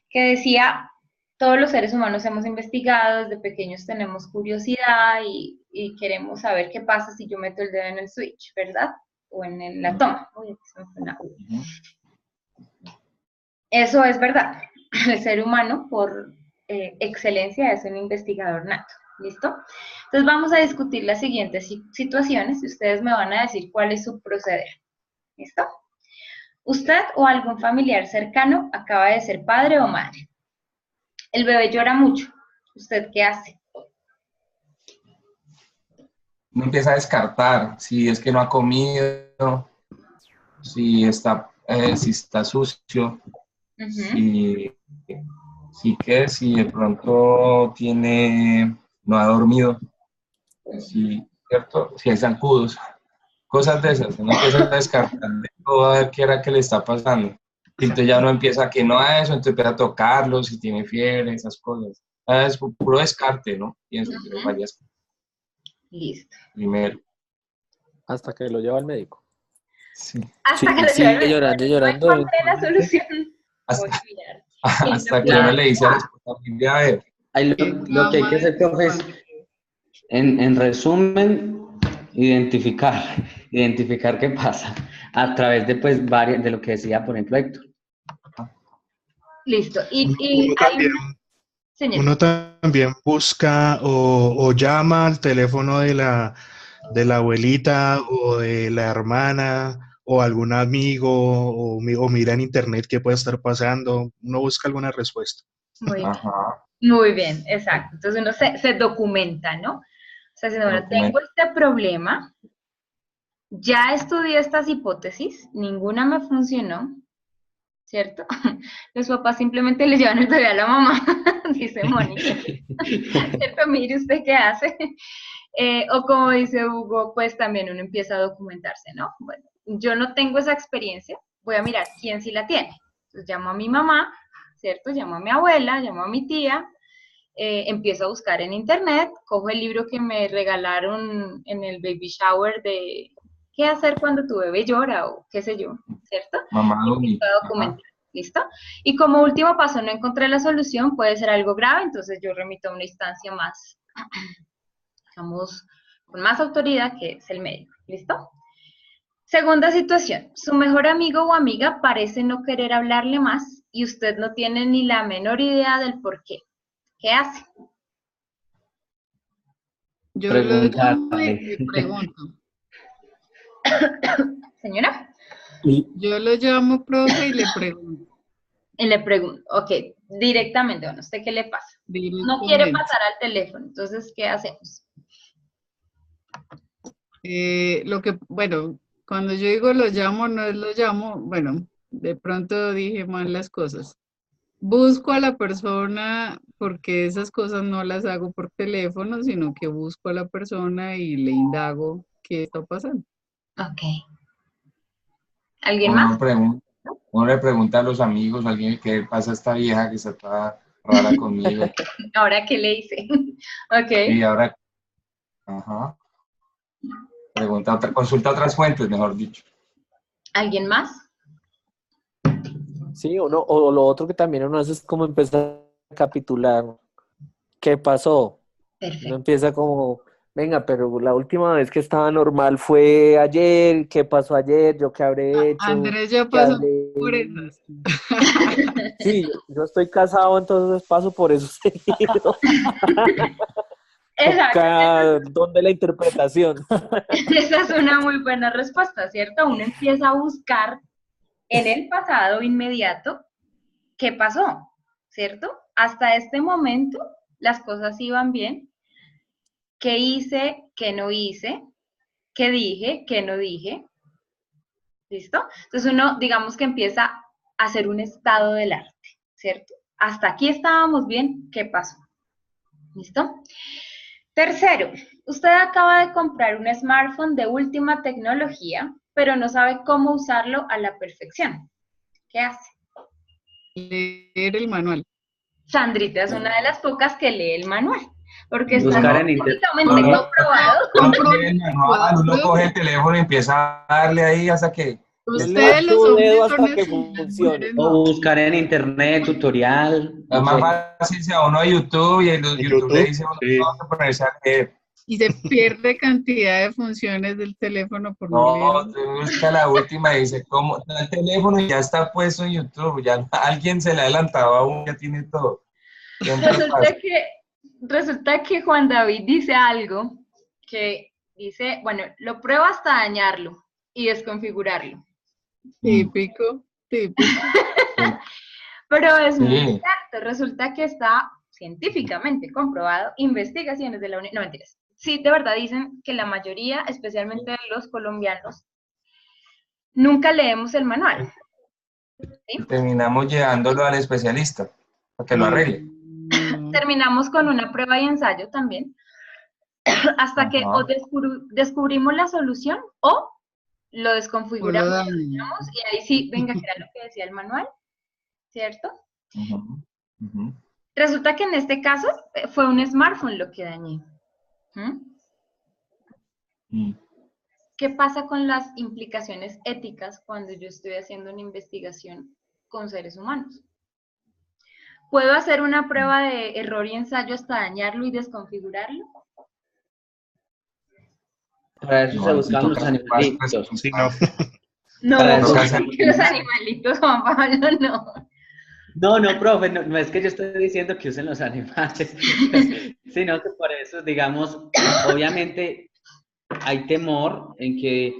que decía, todos los seres humanos hemos investigado, desde pequeños tenemos curiosidad y queremos saber qué pasa si yo meto el dedo en el switch, ¿verdad? O en la toma. Uy, aquí se me fue una U. Eso es verdad. El ser humano, por excelencia, es un investigador nato. ¿Listo? Entonces vamos a discutir las siguientes situaciones y ustedes me van a decir cuál es su proceder. ¿Listo? Usted o algún familiar cercano acaba de ser padre o madre. El bebé llora mucho. ¿Usted qué hace? Uno empieza a descartar si es que no ha comido, si está sucio, si de pronto no ha dormido, ¿cierto? Si hay zancudos, cosas de esas. Uno empieza a descartar de todo a ver qué era que le está pasando. Y entonces ya uno empieza que no a eso, entonces empieza a tocarlo, si tiene fiebre, esas cosas. Es puro descarte, ¿no? Pienso que varias cosas. Listo. Primero. Hasta que lo lleva al médico. Sí. Hasta que lo sigue lleve. llorando. No encontré la solución. Hasta que uno le dice a la esposa, a ver. Lo que hay que hacer, profe, es, en resumen, identificar qué pasa a través de, pues, de lo que decía, por ejemplo, Héctor. Listo. Y uno también busca o llama al teléfono de la abuelita o de la hermana o algún amigo o mira en internet qué puede estar pasando. Uno busca alguna respuesta. Muy bien, exacto. Entonces uno se documenta, ¿no? O sea, si no, tengo este problema, ya estudié estas hipótesis, ninguna me funcionó, ¿cierto? Los papás simplemente le llevan el bebé a la mamá, dice Mónica. ¿Cierto? Mire usted qué hace. O como dice Hugo, pues también uno empieza a documentarse, ¿no? Bueno, yo no tengo esa experiencia, voy a mirar quién sí la tiene. Entonces llamo a mi mamá, ¿cierto? Llamo a mi abuela, llamo a mi tía, empiezo a buscar en internet, cojo el libro que me regalaron en el baby shower de qué hacer cuando tu bebé llora o qué sé yo, ¿cierto? Mamá, empiezo a documentar, ¿listo? Y como último paso no encontré la solución, puede ser algo grave, entonces yo remito a una instancia más, digamos, con más autoridad, que es el médico, ¿listo? Segunda situación, su mejor amigo o amiga parece no querer hablarle más y usted no tiene ni la menor idea del por qué. ¿Qué hace? Yo lo llamo y le pregunto. ¿Señora? Yo lo llamo, profe, y le pregunto. Y le pregunto, ok, directamente, bueno, ¿usted qué le pasa? No quiere pasar al teléfono, entonces, ¿qué hacemos? Bueno, cuando yo digo lo llamo, no es lo llamo, bueno, de pronto dije mal las cosas. Busco a la persona porque esas cosas no las hago por teléfono, sino que busco a la persona y le indago qué está pasando. Ok. ¿Alguien más? Uno le pregunta a los amigos, a alguien, ¿qué pasa a esta vieja que está toda rara conmigo? ¿Ahora qué le hice? Ok. Y ahora, consulta otras fuentes, mejor dicho. ¿Alguien más? Sí, o lo otro que también uno hace es como empezar a capitular qué pasó. Perfecto. Uno empieza como, venga, pero la última vez que estaba normal fue ayer, ¿qué pasó ayer? ¿Yo qué habré hecho? Andrés ya pasó por esas. Sí, yo estoy casado, entonces paso por eso seguido. Exacto. ¿Dónde la interpretación? Esa es una muy buena respuesta, ¿cierto? Uno empieza a buscar en el pasado inmediato qué pasó, ¿cierto? Hasta este momento las cosas iban bien. ¿Qué hice? ¿Qué no hice? ¿Qué dije? ¿Qué no dije? ¿Listo? Entonces uno, digamos que empieza a hacer un estado del arte, ¿cierto? Hasta aquí estábamos bien, ¿qué pasó? ¿Listo? Tercero, usted acaba de comprar un smartphone de última tecnología, pero no sabe cómo usarlo a la perfección. ¿Qué hace? Leer el manual. Sandrita es una de las pocas que lee el manual. porque está Buscar en internet. científicamente comprobado. Uno lee el manual, uno coge el teléfono y empieza a darle ahí hasta que... Ustedes los Tu dedo hombres son hasta que así, las funcione. mujeres O no. buscar en internet, tutorial. Es no más sé. fácil si a uno de YouTube y el En YouTube le YouTube, dice a uno, sí. no, que ponerse a leer. Y se pierde cantidad de funciones del teléfono por no No, leer. tú busca la última y dice, ¿cómo? Da el teléfono y ya está puesto en YouTube, ya alguien se le ha adelantado a uno, ya tiene todo. Siempre pasa. Resulta que Juan David dice algo que dice, bueno, lo pruebo hasta dañarlo y desconfigurarlo. Típico, típico. Pero es muy Sí. cierto, resulta que está científicamente comprobado, investigaciones de la Unión, no mentiras. Sí, de verdad dicen que la mayoría, especialmente de los colombianos, nunca leemos el manual. ¿Sí? Terminamos llevándolo al especialista para que lo arregle. No. Terminamos con una prueba y ensayo también, hasta que Ajá. o descubrimos la solución o lo O desconfiguramos lo dañan. y ahí sí, venga, que era lo que decía el manual, ¿cierto? Ujú, ujú. Resulta que en este caso fue un smartphone lo que dañé. ¿Mm? Mm. ¿Qué pasa con las implicaciones éticas cuando yo estoy haciendo una investigación con seres humanos? ¿Puedo hacer una prueba de error y ensayo hasta dañarlo y desconfigurarlo? Para eso se No, buscan sí los toca ser más animalitos. Sí, no. No, Para eso toca buscan hacer- que los animalitos, Juan Pablo, no. No, no, profe, no, no es que yo estoy diciendo que usen los animales, sino que por eso, digamos, obviamente hay temor en que,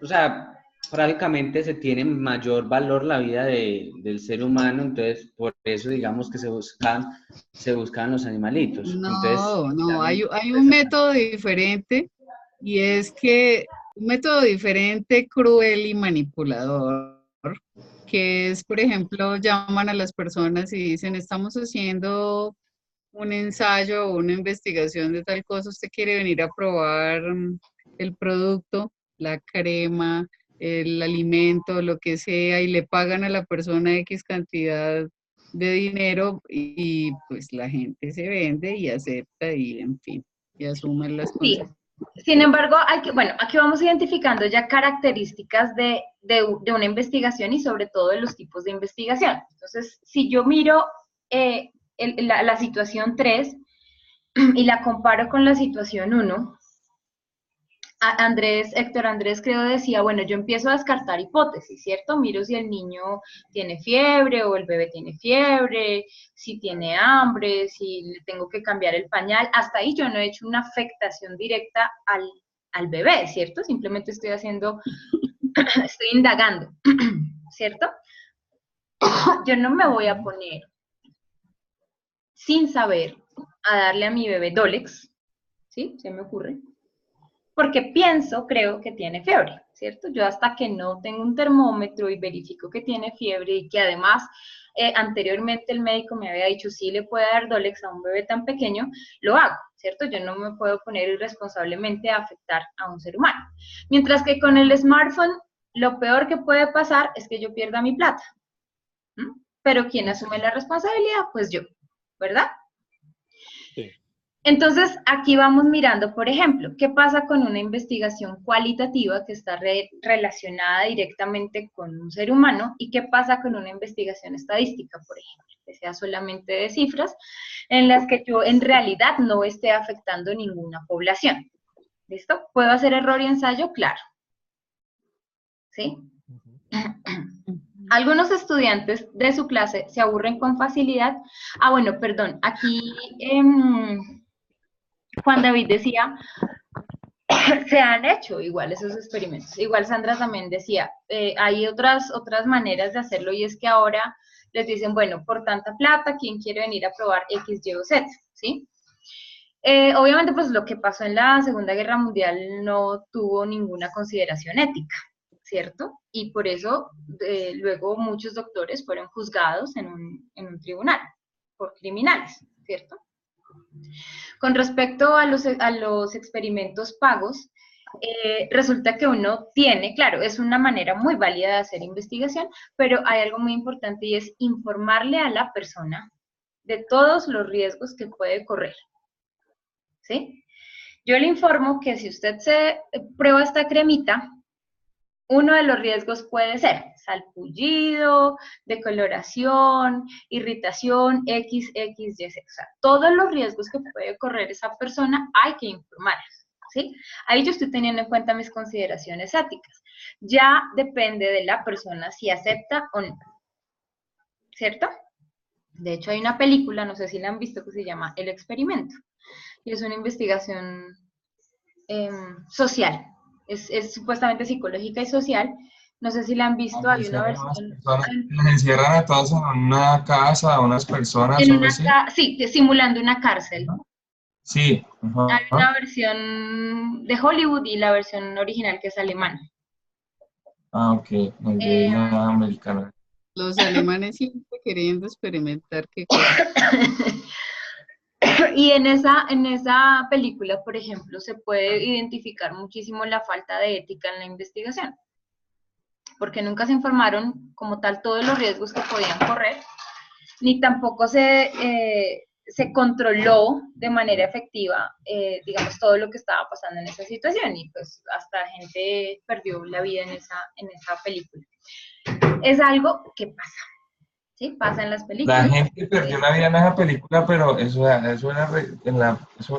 o sea, prácticamente se tiene mayor valor la vida del ser humano, entonces por eso digamos que se buscan los animalitos. Entonces, No, hay pues, un método diferente y es que un método diferente, cruel y manipulador, que es, por ejemplo, llaman a las personas y dicen, estamos haciendo un ensayo o una investigación de tal cosa, usted quiere venir a probar el producto, la crema, el alimento, lo que sea, y le pagan a la persona X cantidad de dinero y pues la gente se vende y acepta y en fin, y asume las Sí. consecuencias. Sin embargo, bueno, aquí vamos identificando ya características de una investigación y sobre todo de los tipos de investigación. Entonces, si yo miro la situación 3 y la comparo con la situación 1, Héctor Andrés creo decía, bueno, yo empiezo a descartar hipótesis, ¿cierto? Miro si el niño tiene fiebre o el bebé tiene fiebre, si tiene hambre, si le tengo que cambiar el pañal. Hasta ahí yo no he hecho una afectación directa al bebé, ¿cierto? Simplemente estoy estoy indagando, ¿cierto? Yo no me voy a poner sin saber a darle a mi bebé Dolex, ¿sí? Se me ocurre. Porque creo que tiene fiebre, ¿cierto? Yo hasta que no tengo un termómetro y verifico que tiene fiebre y que además anteriormente el médico me había dicho sí le puede dar Dolex a un bebé tan pequeño, lo hago, ¿cierto? Yo no me puedo poner irresponsablemente a afectar a un ser humano. Mientras que con el smartphone, lo peor que puede pasar es que yo pierda mi plata. ¿Mm? Pero ¿quién asume la responsabilidad? Pues yo, ¿verdad? Sí. Entonces, aquí vamos mirando, por ejemplo, qué pasa con una investigación cualitativa que está relacionada directamente con un ser humano y qué pasa con una investigación estadística, por ejemplo, que sea solamente de cifras, en las que yo en realidad no esté afectando ninguna población. ¿Listo? ¿Puedo hacer error y ensayo? Claro. ¿Sí? Algunos estudiantes de su clase se aburren con facilidad. Ah, bueno, perdón, aquí Juan David decía, se han hecho igual esos experimentos. Igual Sandra también decía, hay otras maneras de hacerlo y es que ahora les dicen, bueno, por tanta plata, ¿quién quiere venir a probar X, Y o Z? ¿Sí? Obviamente, pues lo que pasó en la Segunda Guerra Mundial no tuvo ninguna consideración ética, ¿cierto? Y por eso luego muchos doctores fueron juzgados en un tribunal por criminales, ¿cierto? Con respecto a los experimentos pagos, resulta que uno tiene, claro, es una manera muy válida de hacer investigación, pero hay algo muy importante y es informarle a la persona de todos los riesgos que puede correr, ¿sí? Yo le informo que si usted se prueba esta cremita, uno de los riesgos puede ser salpullido, decoloración, irritación, X, Y, Z. O sea, todos los riesgos que puede correr esa persona hay que informarlos, ¿sí? Ahí yo estoy teniendo en cuenta mis consideraciones éticas. Ya depende de la persona si acepta o no, ¿cierto? De hecho, hay una película, no sé si la han visto, que se llama El Experimento. Y es una investigación social. Es supuestamente psicológica y social. No sé si la han visto, hay una versión... Las encierran a todas en una casa, a unas personas, En o algo una así. sí, simulando una cárcel. Sí. Hay una versión de Hollywood y la versión original que es alemana. Ah, ok. No, yo vi la americana. Los alemanes siempre queriendo experimentar qué cosa. Y en esa película, por ejemplo, se puede identificar muchísimo la falta de ética en la investigación, porque nunca se informaron como tal todos los riesgos que podían correr, ni tampoco se controló de manera efectiva, digamos, todo lo que estaba pasando en esa situación, y pues hasta gente perdió la vida en esa película. Es algo que pasa. Sí, pasa en las películas. La gente perdió la vida en esa película, pero eso era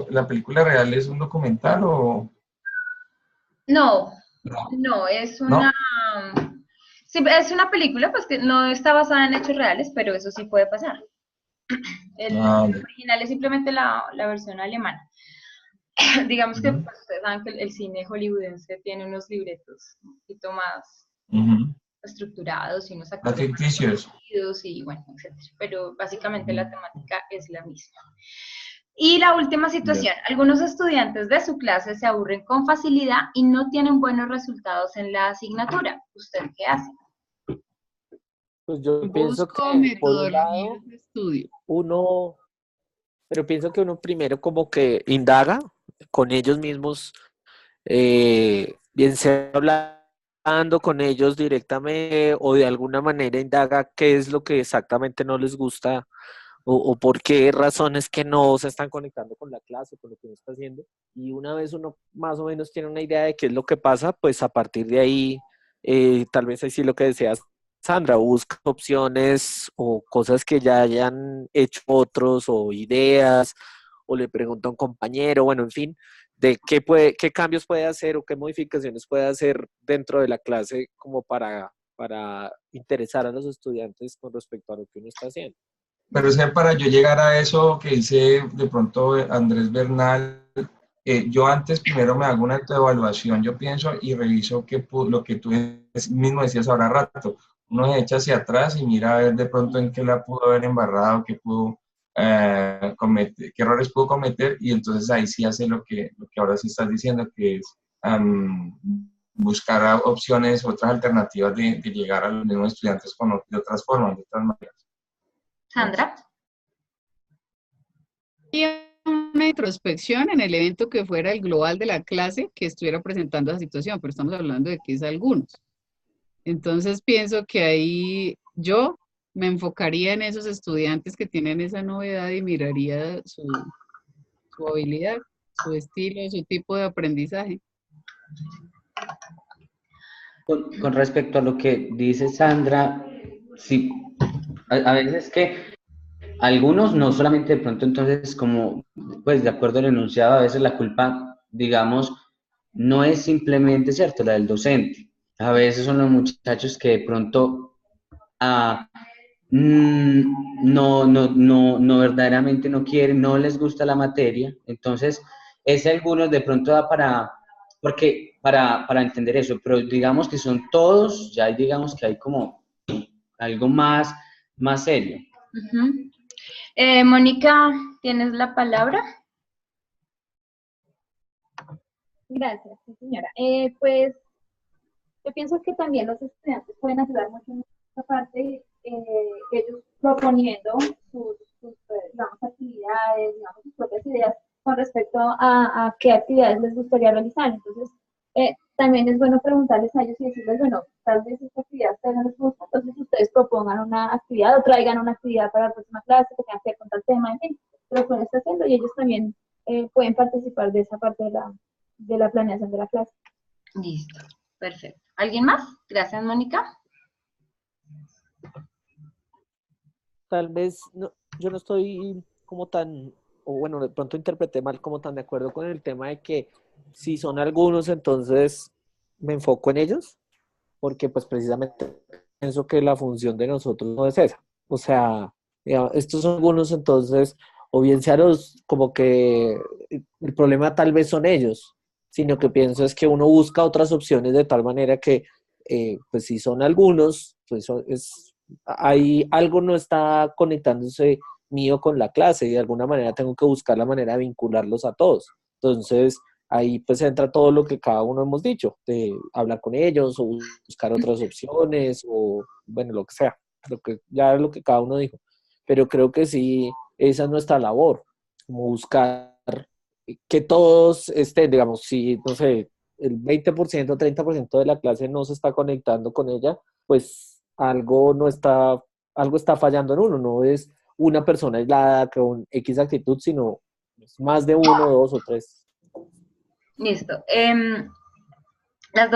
la película real es un documental o No, no. no, es ¿No? una... Sí, es una película, pues que no está basada en hechos reales, pero eso sí puede pasar. El original es simplemente la versión alemana. Digamos que pues, ustedes saben que el cine hollywoodense tiene unos libretos un poquito más estructurados y unos actores más ficticios. conocidos y bueno, etcétera. Pero básicamente la temática es la misma. Y la última situación, algunos estudiantes de su clase se aburren con facilidad y no tienen buenos resultados en la asignatura. ¿Usted qué hace? Pues yo pienso Busco que por un lado, metodologías de estudio. pero pienso que uno primero como que indaga con ellos mismos, bien sea hablando con ellos directamente o de alguna manera indaga qué es lo que exactamente no les gusta o por qué razones que no se están conectando con la clase, con lo que uno está haciendo. Y una vez uno más o menos tiene una idea de qué es lo que pasa, pues a partir de ahí, tal vez así lo que deseas, Sandra, busca opciones o cosas que ya hayan hecho otros o ideas, o le pregunta a un compañero, bueno, en fin, de qué cambios puede hacer o qué modificaciones puede hacer dentro de la clase como para interesar a los estudiantes con respecto a lo que uno está haciendo. Pero es que para yo llegar a eso que dice de pronto Andrés Bernal, yo antes primero me hago una autoevaluación, yo pienso y reviso lo que tú mismo decías ahora rato. Uno se echa hacia atrás y mira a ver de pronto en qué la pudo haber embarrado, qué pudo cometer, qué errores pudo cometer, y entonces ahí sí hace lo que ahora sí estás diciendo, que es buscar opciones, otras alternativas de llegar a los mismos estudiantes de otras formas, de otras maneras. Sandra. Y una introspección en el evento que fuera el global de la clase que estuviera presentando la situación, pero estamos hablando de que es algunos. Entonces pienso que ahí yo me enfocaría en esos estudiantes que tienen esa novedad y miraría su habilidad, su estilo, su tipo de aprendizaje. Con respecto a lo que dice Sandra, sí, a veces que algunos, no solamente de pronto entonces como, pues de acuerdo al enunciado, a veces la culpa, digamos, no es simplemente, ¿cierto?, la del docente. A veces son los muchachos que de pronto no verdaderamente no quieren, no les gusta la materia. Entonces, ese algunos de pronto da para entender eso, pero digamos que son todos, ya digamos que hay como algo más serio. Mónica, ¿tienes la palabra? Gracias, sí, señora. Pues yo pienso que también los estudiantes pueden ayudar mucho en esta parte, ellos proponiendo sus digamos, actividades, digamos, sus propias ideas con respecto a qué actividades les gustaría realizar. Entonces, también es bueno preguntarles a ellos y decirles, bueno, tal vez esta actividad a ustedes no les gusta, entonces ustedes propongan una actividad o traigan una actividad para la próxima clase que tenga que ver con tal tema, en fin, pero lo está haciendo y ellos también pueden participar de esa parte de la planeación de la clase. Listo, perfecto. ¿Alguien más? Gracias, Mónica. Tal vez yo no estoy como tan, o bueno, de pronto interpreté mal, como tan de acuerdo con el tema de que si son algunos, entonces me enfoco en ellos, porque pues precisamente pienso que la función de nosotros no es esa. O sea, estos son algunos, entonces, o bien sea como que el problema tal vez son ellos, sino que pienso es que uno busca otras opciones de tal manera que, pues si son algunos, pues ahí algo no está conectándose mío con la clase y de alguna manera tengo que buscar la manera de vincularlos a todos. Entonces, ahí pues entra todo lo que cada uno hemos dicho, de hablar con ellos o buscar otras opciones o bueno, lo que sea, ya es lo que cada uno dijo. Pero creo que sí, esa es nuestra labor, como buscar que todos estén, digamos, si, no sé, el 20%, 30% de la clase no se está conectando con ella, pues algo está fallando en uno, no es una persona aislada con X actitud, sino más de uno, dos o tres. Listo. Las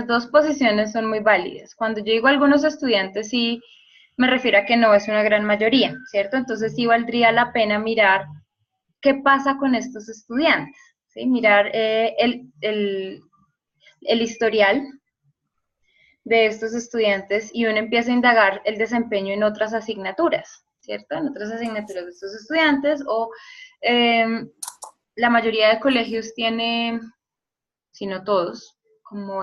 dos posiciones son muy válidas. Cuando yo digo algunos estudiantes, sí me refiero a que no es una gran mayoría, ¿cierto? Entonces sí valdría la pena mirar qué pasa con estos estudiantes, ¿sí? Mirar el historial de estos estudiantes y uno empieza a indagar el desempeño en otras asignaturas, ¿cierto? En otras asignaturas de estos estudiantes o la mayoría de colegios tiene, si no todos, como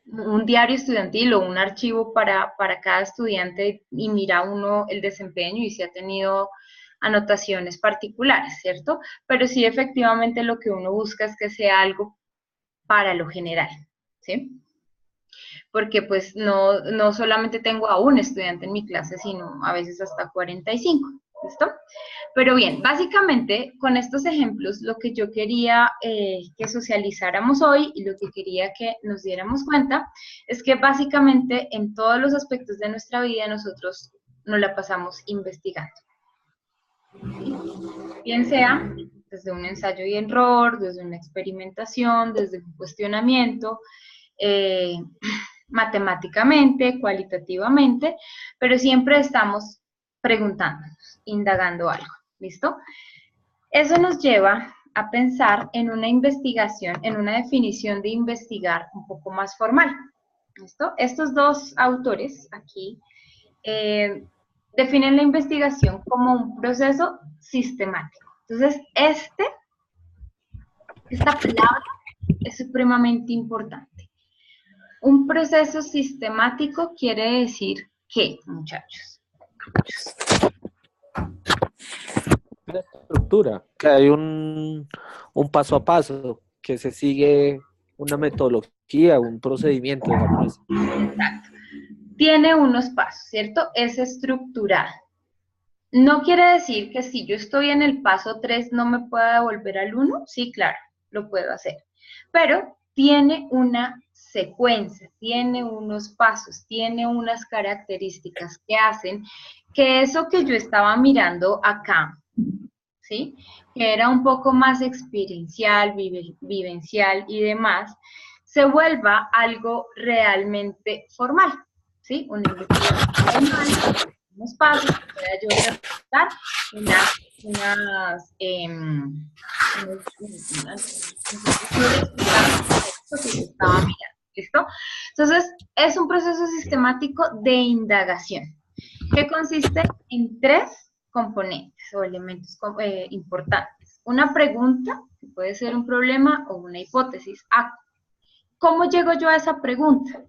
un diario estudiantil o un archivo para cada estudiante y mira uno el desempeño y si ha tenido anotaciones particulares, ¿cierto? Pero sí, efectivamente, lo que uno busca es que sea algo para lo general, ¿sí? Porque pues no solamente tengo a un estudiante en mi clase, sino a veces hasta 45, ¿listo? Pero bien, básicamente con estos ejemplos lo que yo quería que socializáramos hoy y lo que quería que nos diéramos cuenta es que básicamente en todos los aspectos de nuestra vida nosotros nos la pasamos investigando. ¿Sí? Bien sea desde un ensayo y error, desde una experimentación, desde un cuestionamiento, matemáticamente, cualitativamente, pero siempre estamos preguntándonos, indagando algo, ¿listo? Eso nos lleva a pensar en una investigación, en una definición de investigar un poco más formal, ¿listo? Estos dos autores aquí definen la investigación como un proceso sistemático. Entonces, esta palabra es supremamente importante. Un proceso sistemático quiere decir ¿qué, muchachos? Una estructura, que hay un paso a paso, que se sigue una metodología, un procedimiento, digamos. Exacto. Tiene unos pasos, ¿cierto? Es estructurada. No quiere decir que si yo estoy en el paso 3 no me pueda devolver al 1. Sí, claro, lo puedo hacer. Pero tiene una secuencia, tiene unos pasos, tiene unas características que hacen que eso que yo estaba mirando acá, ¿sí? Que era un poco más experiencial, vivencial y demás, se vuelva algo realmente formal, ¿sí? Una investigación formal, unos pasos que pueda yo representar ¿listo? Entonces, es un proceso sistemático de indagación que consiste en 3 componentes o elementos importantes. Una pregunta, que puede ser un problema o una hipótesis. ¿Cómo llego yo a esa pregunta?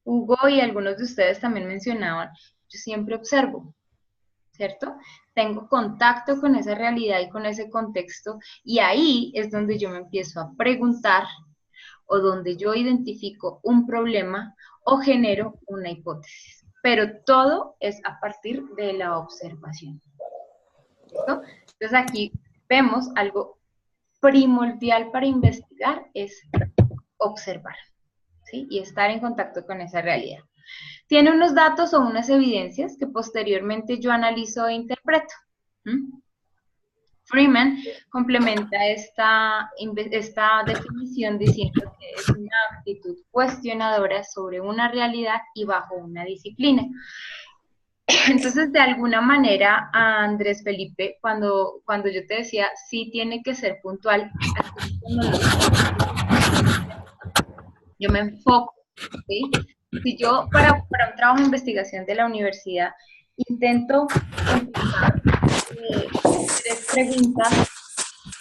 Hugo y algunos de ustedes también mencionaban, yo siempre observo, ¿cierto? Tengo contacto con esa realidad y con ese contexto y ahí es donde yo me empiezo a preguntar o donde yo identifico un problema o genero una hipótesis. Pero todo es a partir de la observación. ¿Listo? Entonces aquí vemos algo primordial para investigar es observar, ¿sí? Y estar en contacto con esa realidad. Tiene unos datos o unas evidencias que posteriormente yo analizo e interpreto. Freeman complementa esta definición diciendo que es una actitud cuestionadora sobre una realidad y bajo una disciplina. Entonces, de alguna manera, a Andrés Felipe, cuando yo te decía, sí tiene que ser puntual, yo me enfoco, ¿sí? Si yo para un trabajo de investigación de la universidad intento contestar 3 preguntas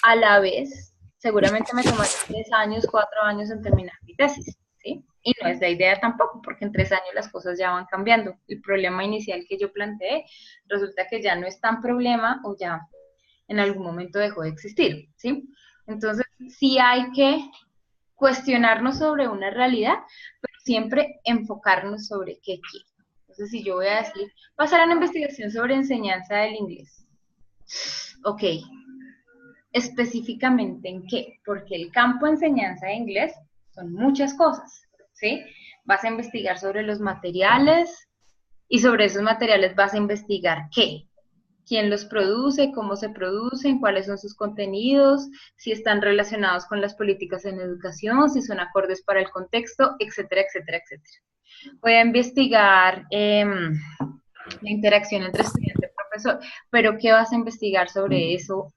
a la vez, seguramente me tomará 3 años, 4 años en terminar mi tesis, ¿sí? Y no es la idea tampoco, porque en 3 años las cosas ya van cambiando. El problema inicial que yo planteé resulta que ya no es tan problema o ya en algún momento dejó de existir, ¿sí? Entonces, sí hay que cuestionarnos sobre una realidad, pero siempre enfocarnos sobre qué quiero. Entonces, si yo voy a decir, pasar a una investigación sobre enseñanza del inglés. Ok, específicamente en qué, porque el campo de enseñanza de inglés son muchas cosas, ¿sí? Vas a investigar sobre los materiales y sobre esos materiales vas a investigar qué, quién los produce, cómo se producen, cuáles son sus contenidos, si están relacionados con las políticas en educación, si son acordes para el contexto, etcétera, etcétera, etcétera. Voy a investigar la interacción entre estudiante y profesor, pero ¿qué vas a investigar sobre eso,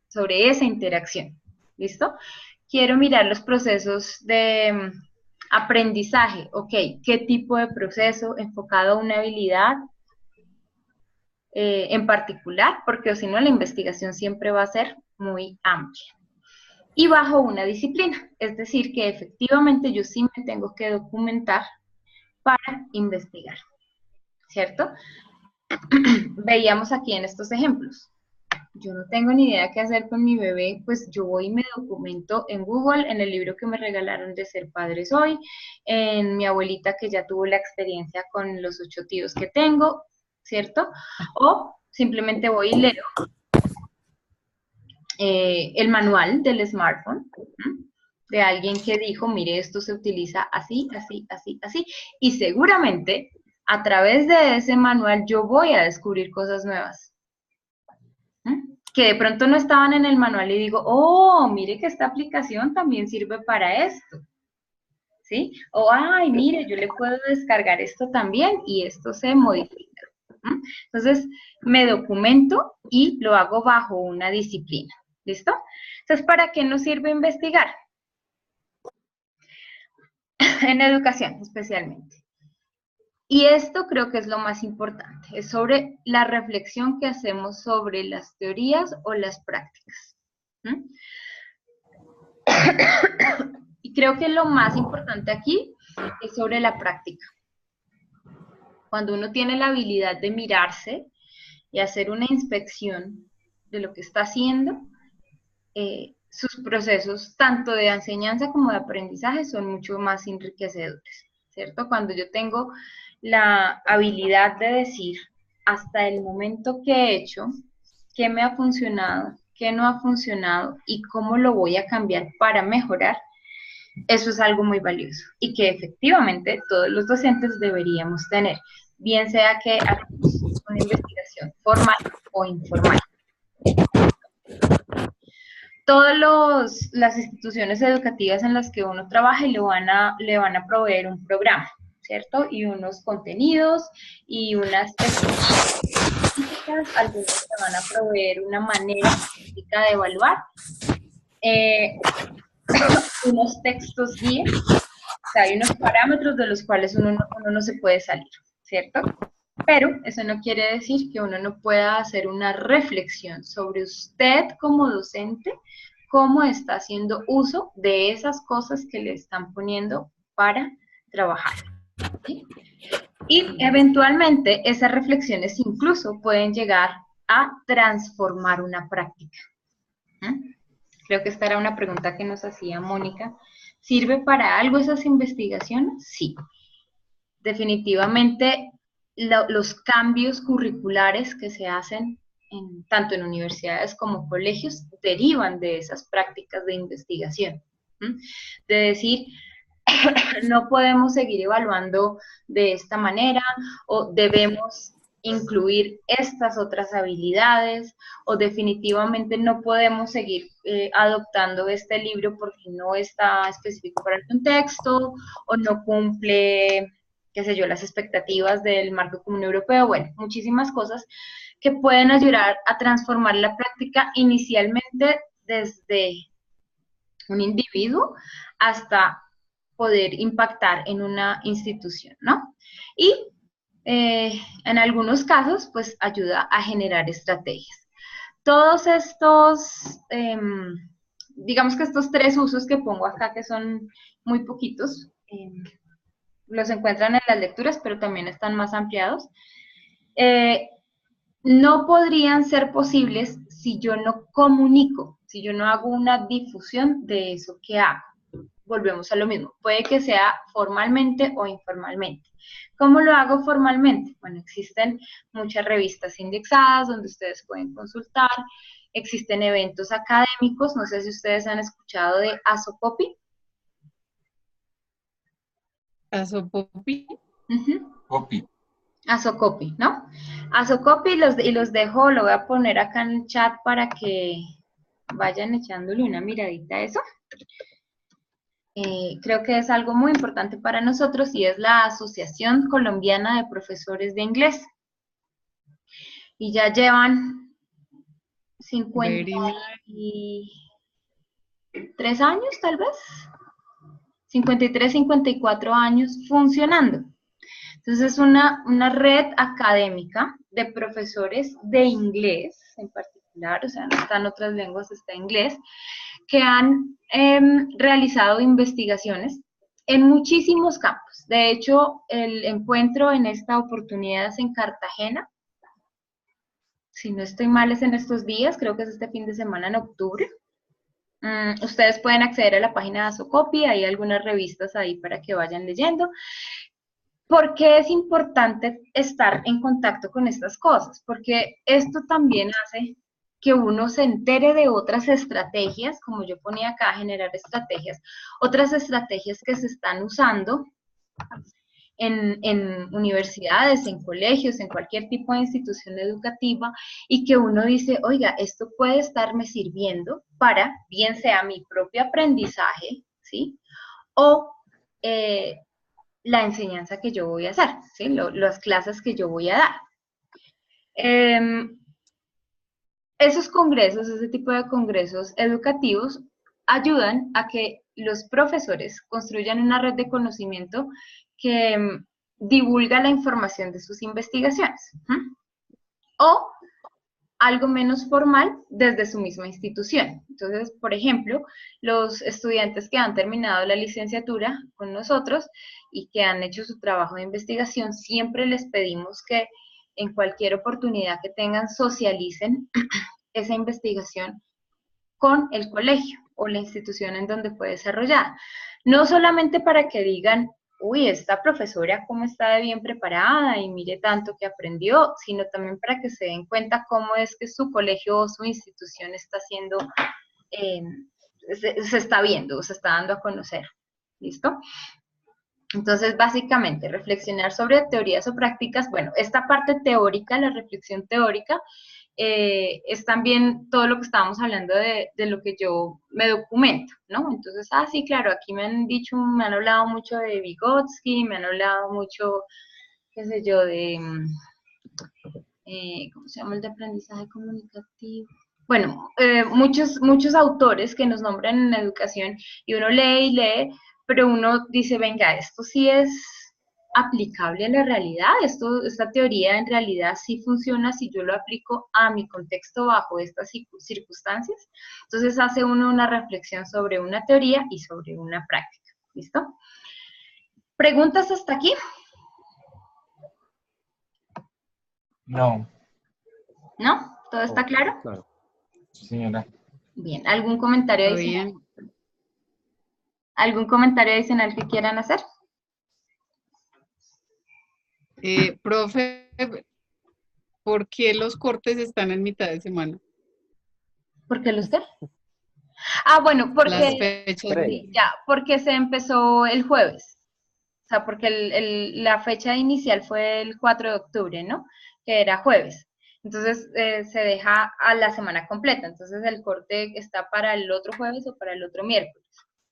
sobre esa interacción? ¿Listo? Quiero mirar los procesos de aprendizaje, ok, ¿qué tipo de proceso enfocado a una habilidad en particular? Porque si no la investigación siempre va a ser muy amplia. Y bajo una disciplina, es decir, que efectivamente yo sí me tengo que documentar para investigar, ¿cierto? Veíamos aquí en estos ejemplos. Yo no tengo ni idea qué hacer con mi bebé, pues yo voy y me documento en Google, en el libro que me regalaron de Ser Padres Hoy, en mi abuelita que ya tuvo la experiencia con los 8 tíos que tengo, ¿cierto? O simplemente voy y leo el manual del smartphone, de alguien que dijo, mire, esto se utiliza así, así, así, así, y seguramente a través de ese manual yo voy a descubrir cosas nuevas, que de pronto no estaban en el manual y digo, oh, mire que esta aplicación también sirve para esto, ¿sí? O, ay, mire, yo le puedo descargar esto también y esto se modifica. Entonces, me documento y lo hago bajo una disciplina, ¿listo? Entonces, ¿para qué nos sirve investigar? En educación, especialmente. Y esto creo que es lo más importante, es sobre la reflexión que hacemos sobre las teorías o las prácticas. Y creo que lo más importante aquí es sobre la práctica. Cuando uno tiene la habilidad de mirarse y hacer una inspección de lo que está haciendo, sus procesos, tanto de enseñanza como de aprendizaje, son mucho más enriquecedores, ¿cierto? Cuando yo tengo la habilidad de decir, hasta el momento que he hecho, qué me ha funcionado, qué no ha funcionado y cómo lo voy a cambiar para mejorar, eso es algo muy valioso y que efectivamente todos los docentes deberíamos tener, bien sea que hagamos una investigación formal o informal. Todas las instituciones educativas en las que uno trabaja le van a proveer un programa, ¿cierto? Y unos contenidos y unas específicas, algunos te van a proveer una manera específica de evaluar, unos textos guía, o sea, hay unos parámetros de los cuales uno no se puede salir, ¿cierto? Pero eso no quiere decir que uno no pueda hacer una reflexión sobre usted como docente, cómo está haciendo uso de esas cosas que le están poniendo para trabajar, ¿sí? Y eventualmente esas reflexiones incluso pueden llegar a transformar una práctica. Creo que esta era una pregunta que nos hacía Mónica. ¿Sirve para algo esas investigaciones? Sí. Definitivamente los cambios curriculares que se hacen tanto en universidades como colegios derivan de esas prácticas de investigación. De decir, no podemos seguir evaluando de esta manera o debemos incluir estas otras habilidades, o definitivamente no podemos seguir adoptando este libro porque no está específico para el contexto o no cumple, qué sé yo, las expectativas del marco común europeo. Bueno, muchísimas cosas que pueden ayudar a transformar la práctica inicialmente desde un individuo hasta poder impactar en una institución, ¿no? Y en algunos casos, pues ayuda a generar estrategias. Todos estos, digamos que estos 3 usos que pongo acá, que son muy poquitos, los encuentran en las lecturas, pero también están más ampliados, no podrían ser posibles si yo no comunico, si yo no hago una difusión de eso que hago. Volvemos a lo mismo, puede que sea formalmente o informalmente. ¿Cómo lo hago formalmente? Bueno, existen muchas revistas indexadas donde ustedes pueden consultar, existen eventos académicos, no sé si ustedes han escuchado de Asocopy. ¿Asocopy? Copy. Asocopy, ¿no? Asocopy, y los dejo, lo voy a poner acá en el chat para que vayan echándole una miradita a eso. Creo que es algo muy importante para nosotros y es la Asociación Colombiana de Profesores de Inglés. Y ya llevan 53 años, tal vez. 53, 54 años funcionando. Entonces es una red académica de profesores de inglés en particular, o sea, no está en otras lenguas, está en inglés, que han realizado investigaciones en muchísimos campos. De hecho, el encuentro en esta oportunidad es en Cartagena. Si no estoy mal, es en estos días, creo que es este fin de semana en octubre. Ustedes pueden acceder a la página de Asocopy, hay algunas revistas ahí para que vayan leyendo. ¿Por qué es importante estar en contacto con estas cosas? Porque esto también hace que uno se entere de otras estrategias, como yo ponía acá, generar estrategias, otras estrategias que se están usando en universidades, en colegios, en cualquier tipo de institución educativa, y que uno dice, oiga, esto puede estarme sirviendo para, bien sea mi propio aprendizaje, ¿sí? O la enseñanza que yo voy a hacer, ¿sí? Las clases que yo voy a dar. Esos congresos, ese tipo de congresos educativos, ayudan a que los profesores construyan una red de conocimiento que divulga la información de sus investigaciones. O algo menos formal desde su misma institución. Entonces, por ejemplo, los estudiantes que han terminado la licenciatura con nosotros y que han hecho su trabajo de investigación, siempre les pedimos que en cualquier oportunidad que tengan socialicen esa investigación con el colegio o la institución en donde fue desarrollada. No solamente para que digan, uy, esta profesora cómo está de bien preparada y mire tanto que aprendió, sino también para que se den cuenta cómo es que su colegio o su institución está haciendo, se está viendo, se está dando a conocer. ¿Listo? Entonces, básicamente, reflexionar sobre teorías o prácticas, bueno, esta parte teórica, la reflexión teórica, es también todo lo que estábamos hablando de lo que yo me documento, ¿no? Entonces, sí, claro, aquí me han dicho, me han hablado mucho de Vygotsky, me han hablado mucho, qué sé yo, de, ¿cómo se llama el de aprendizaje comunicativo? Bueno, muchos autores que nos nombran en la educación y uno lee y lee, pero uno dice, venga, esto sí es aplicable a la realidad, esta teoría en realidad sí funciona si yo lo aplico a mi contexto bajo estas circunstancias. Entonces hace uno una reflexión sobre una teoría y sobre una práctica. ¿Listo? ¿Preguntas hasta aquí? No. ¿No? ¿Todo está claro? Claro. Sí, señora. Bien, ¿algún comentario adicional? ¿Algún comentario adicional que quieran hacer? Profe, ¿por qué los cortes están en mitad de semana? ¿Por qué los qué? Bueno, porque, las fechas. Sí, ya, porque se empezó el jueves. O sea, porque la fecha inicial fue el 4 de octubre, ¿no? que era jueves. Entonces se deja a la semana completa. Entonces el corte está para el otro jueves o para el otro miércoles,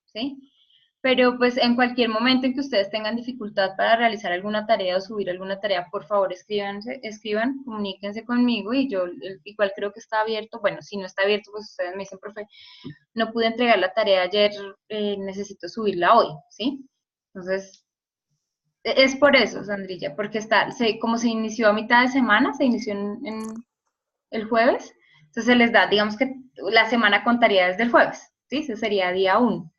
¿sí? Pero pues en cualquier momento en que ustedes tengan dificultad para realizar alguna tarea o subir alguna tarea, por favor escriban, comuníquense conmigo y yo igual creo que está abierto. Bueno, si no está abierto, pues ustedes me dicen, profe, no pude entregar la tarea ayer, necesito subirla hoy, ¿sí? Entonces, es por eso, Sandrilla, porque como se inició a mitad de semana, se inició en el jueves, entonces se les da, digamos que la semana contaría desde el jueves, ¿sí? Ese sería día 1.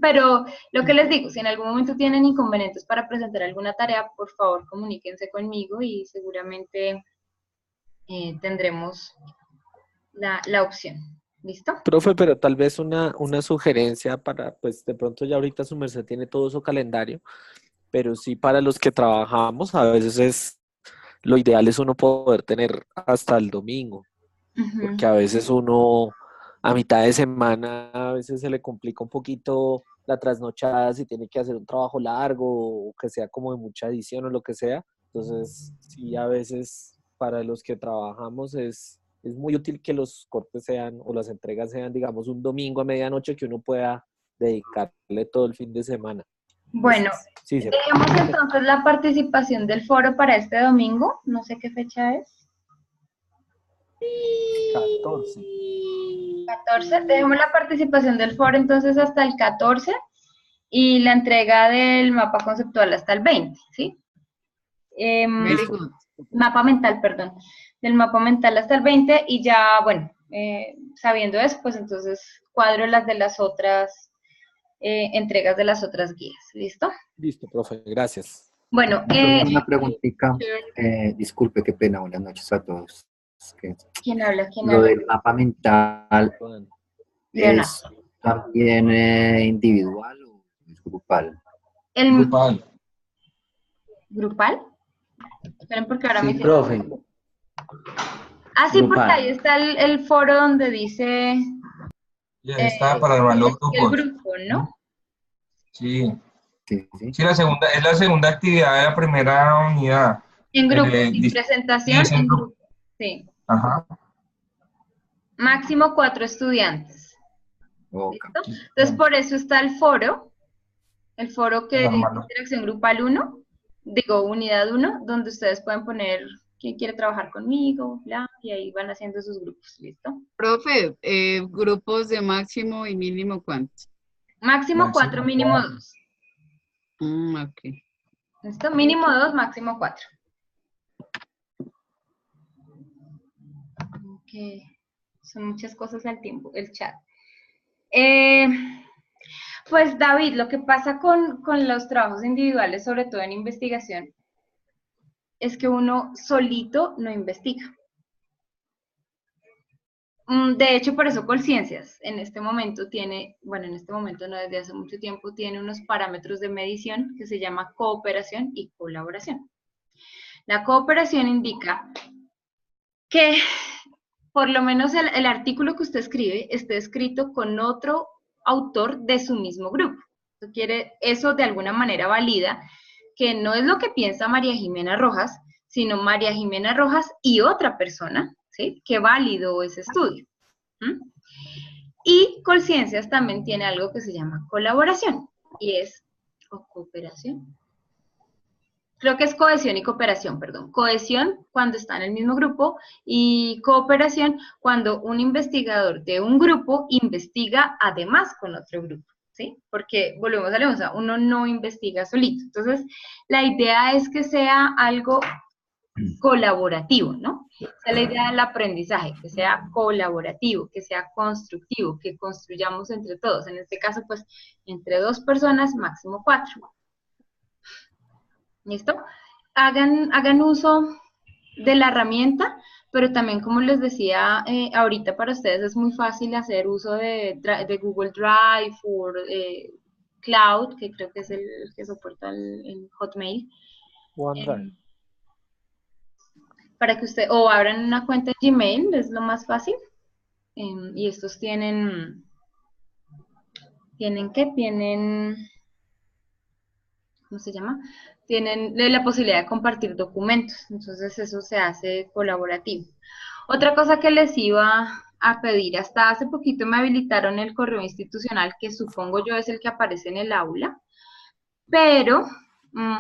Pero lo que les digo, si en algún momento tienen inconvenientes para presentar alguna tarea, por favor comuníquense conmigo y seguramente tendremos la opción. ¿Listo? Profe, pero tal vez una sugerencia para, pues de pronto ya ahorita su merced tiene todo su calendario, pero sí para los que trabajamos, a veces lo ideal es uno poder tener hasta el domingo, porque a veces uno a mitad de semana a veces se le complica un poquito la trasnochada si tiene que hacer un trabajo largo o que sea como de mucha edición o lo que sea. Entonces, sí, a veces para los que trabajamos es muy útil que los cortes sean o las entregas sean, digamos, un domingo a medianoche que uno pueda dedicarle todo el fin de semana. Bueno, sí, dejemos entonces la participación del foro para este domingo. No sé qué fecha es. 14. 14. Dejemos la participación del foro entonces hasta el 14 y la entrega del mapa conceptual hasta el 20, ¿sí? Mapa mental, perdón. Del mapa mental hasta el 20 y ya, bueno, sabiendo eso, pues entonces cuadro las de las otras entregas de las otras guías. ¿Listo? Listo, profe, gracias. Bueno, una preguntita. Disculpe, qué pena, buenas noches a todos. ¿Quién habla? Lo del mapa mental es también individual o es grupal? Grupal. ¿Grupal? Esperen porque ahora sí, me... profe. Ah, sí, porque ahí está el foro donde dice... Ya está para armar los grupos. El grupo, ¿no? Sí. Sí. Sí, es la segunda actividad de la primera unidad. En grupo, en presentación, sí, en grupo. Sí. Ajá. Máximo 4 estudiantes. ¿Listo? Entonces, por eso está el foro que es interacción grupal 1, digo, unidad 1, donde ustedes pueden poner quién quiere trabajar conmigo, bla, y ahí van haciendo sus grupos, ¿listo? Profe, grupos de máximo y mínimo, ¿cuántos? Máximo 4, mínimo 2. Ok. ¿Listo? Mínimo 2, máximo 4. Ok. Son muchas cosas al tiempo, el chat. Pues David, lo que pasa con los trabajos individuales, sobre todo en investigación, es que uno solito no investiga. De hecho, por eso Colciencias en este momento tiene, bueno, en este momento no, desde hace mucho tiempo, tiene unos parámetros de medición que se llama cooperación y colaboración. La cooperación indica que por lo menos el artículo que usted escribe esté escrito con otro autor de su mismo grupo. Eso de alguna manera valida que no es lo que piensa María Jimena Rojas, sino María Jimena Rojas y otra persona, ¿sí?, que validó ese estudio. Y Colciencias también tiene algo que se llama colaboración, y es, o cooperación. Creo que es cohesión y cooperación, perdón. Cohesión cuando está en el mismo grupo y cooperación cuando un investigador de un grupo investiga además con otro grupo, ¿sí? Porque volvemos a la cosa, uno no investiga solito. Entonces, la idea es que sea algo colaborativo, ¿no? Esa es la idea del aprendizaje, que sea colaborativo, que sea constructivo, que construyamos entre todos. En este caso, pues, entre 2 personas, máximo 4. ¿Listo? Hagan uso de la herramienta, pero también, como les decía ahorita, para ustedes es muy fácil hacer uso de Google Drive o Cloud, que creo que es el que soporta el Hotmail. OneDrive. Para que usted, o abran una cuenta en Gmail, es lo más fácil. Y estos tienen ¿cómo se llama? Tienen la posibilidad de compartir documentos, entonces eso se hace colaborativo. Otra cosa que les iba a pedir, hasta hace poquito me habilitaron el correo institucional, que supongo yo es el que aparece en el aula, pero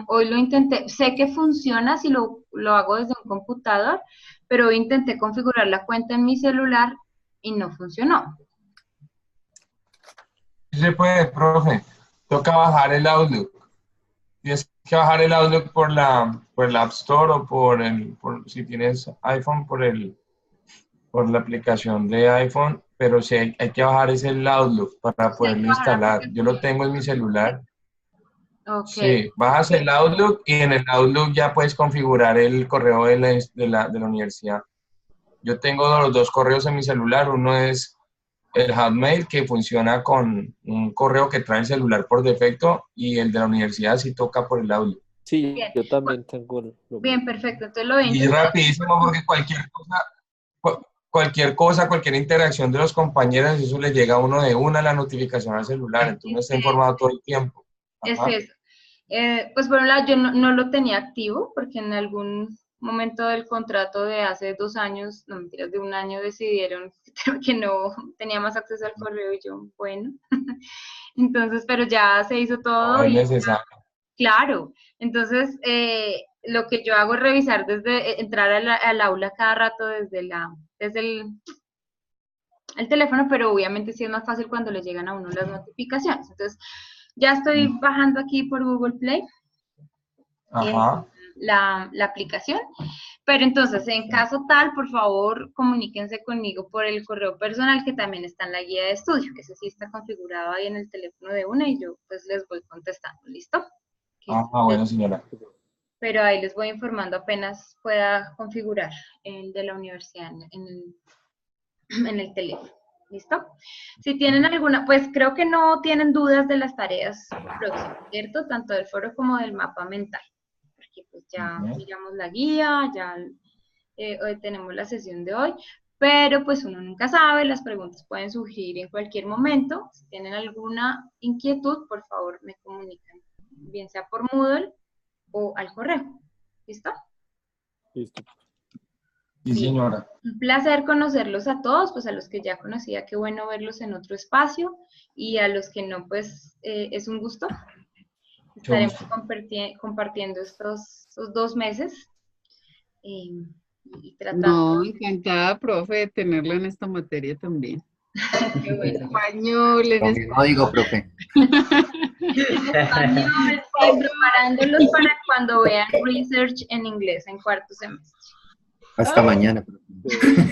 hoy lo intenté, sé que funciona si lo hago desde un computador, pero hoy intenté configurar la cuenta en mi celular y no funcionó. Sí se puede, profe. Toca bajar el Outlook. Tienes que bajar el Outlook por el App Store o si tienes iPhone, por la aplicación de iPhone, pero sí hay que bajar ese Outlook para poderlo instalar. Yo lo tengo en mi celular. Okay. Sí, bajas el Outlook y en el Outlook ya puedes configurar el correo de la universidad. Yo tengo los dos correos en mi celular. Uno es el Hotmail, que funciona con un correo que trae el celular por defecto, y el de la universidad sí toca por el Outlook. Sí, Bien. yo también tengo lo Bien, mismo. perfecto. Entonces lo voy a Y intentar. rapidísimo, porque cualquier interacción de los compañeros, eso le llega a uno de una la notificación al celular, entonces uno está informado todo el tiempo. Es Ajá. eso. Pues por un lado yo no lo tenía activo, porque en algún momento del contrato de hace 2 años, no mentiras, de 1 año, decidieron que no tenía más acceso al correo y yo, bueno. Entonces, pero ya se hizo todo. No es y necesario. Claro, entonces lo que yo hago es revisar entrar al aula cada rato desde el teléfono, pero obviamente sí es más fácil cuando le llegan a uno las notificaciones. Entonces, ya estoy bajando aquí por Google Play la aplicación, pero entonces, en caso tal, por favor, comuníquense conmigo por el correo personal, que también está en la guía de estudio, que ese sí está configurado ahí en el teléfono de una, y yo pues les voy contestando, ¿listo? Bueno, señora. Pero ahí les voy informando apenas pueda configurar el de la universidad en el teléfono. ¿Listo? Si tienen alguna, pues creo que no tienen dudas de las tareas próximas, ¿cierto? Tanto del foro como del mapa mental. Porque pues ya miramos la guía, ya hoy tenemos la sesión de hoy, pero pues uno nunca sabe, las preguntas pueden surgir en cualquier momento. Si tienen alguna inquietud, por favor me comunican, bien sea por Moodle o al correo. ¿Listo? Listo. Sí, señora. Un placer conocerlos a todos, pues a los que ya conocía, qué bueno verlos en otro espacio, y a los que no, pues es un gusto. Estaremos compartiendo estos 2 meses y tratando. No, encantada, profe, de tenerlo en esta materia también. Qué bueno. Español, en Con mi código, profe. Español, sí, preparándolos para cuando vean research en inglés en 4º semestre. Hasta mañana, profe.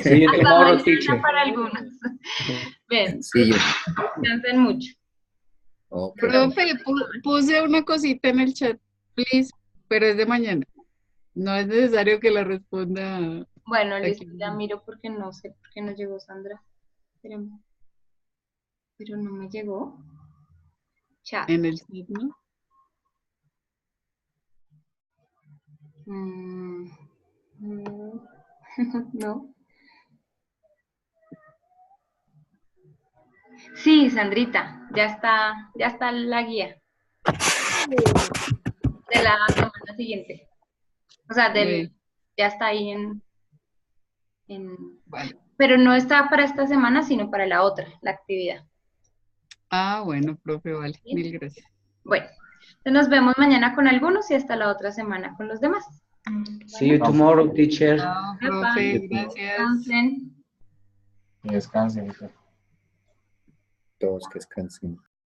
Sí, Hasta tomorrow, mañana teacher. para algunos. Bien, Sí, yo. descansen mucho. Okay. Profe, puse una cosita en el chat, please, pero es de mañana. No es necesario que la responda. Bueno, listo, aquí. ya miro porque no sé por qué no llegó Sandra. Espérame. Pero no me llegó. Chat. En el chat, ¿no? No. Sí, Sandrita, ya está la guía de la semana siguiente. O sea, ya está ahí Vale. pero no está para esta semana, sino para la otra, la actividad. Ah, bueno, profe, vale. ¿Sí? Mil gracias. Bueno, entonces nos vemos mañana con algunos y hasta la otra semana con los demás. See you tomorrow, teacher. Chao, profe, gracias. Descansen. Descansen. Todos que descansen.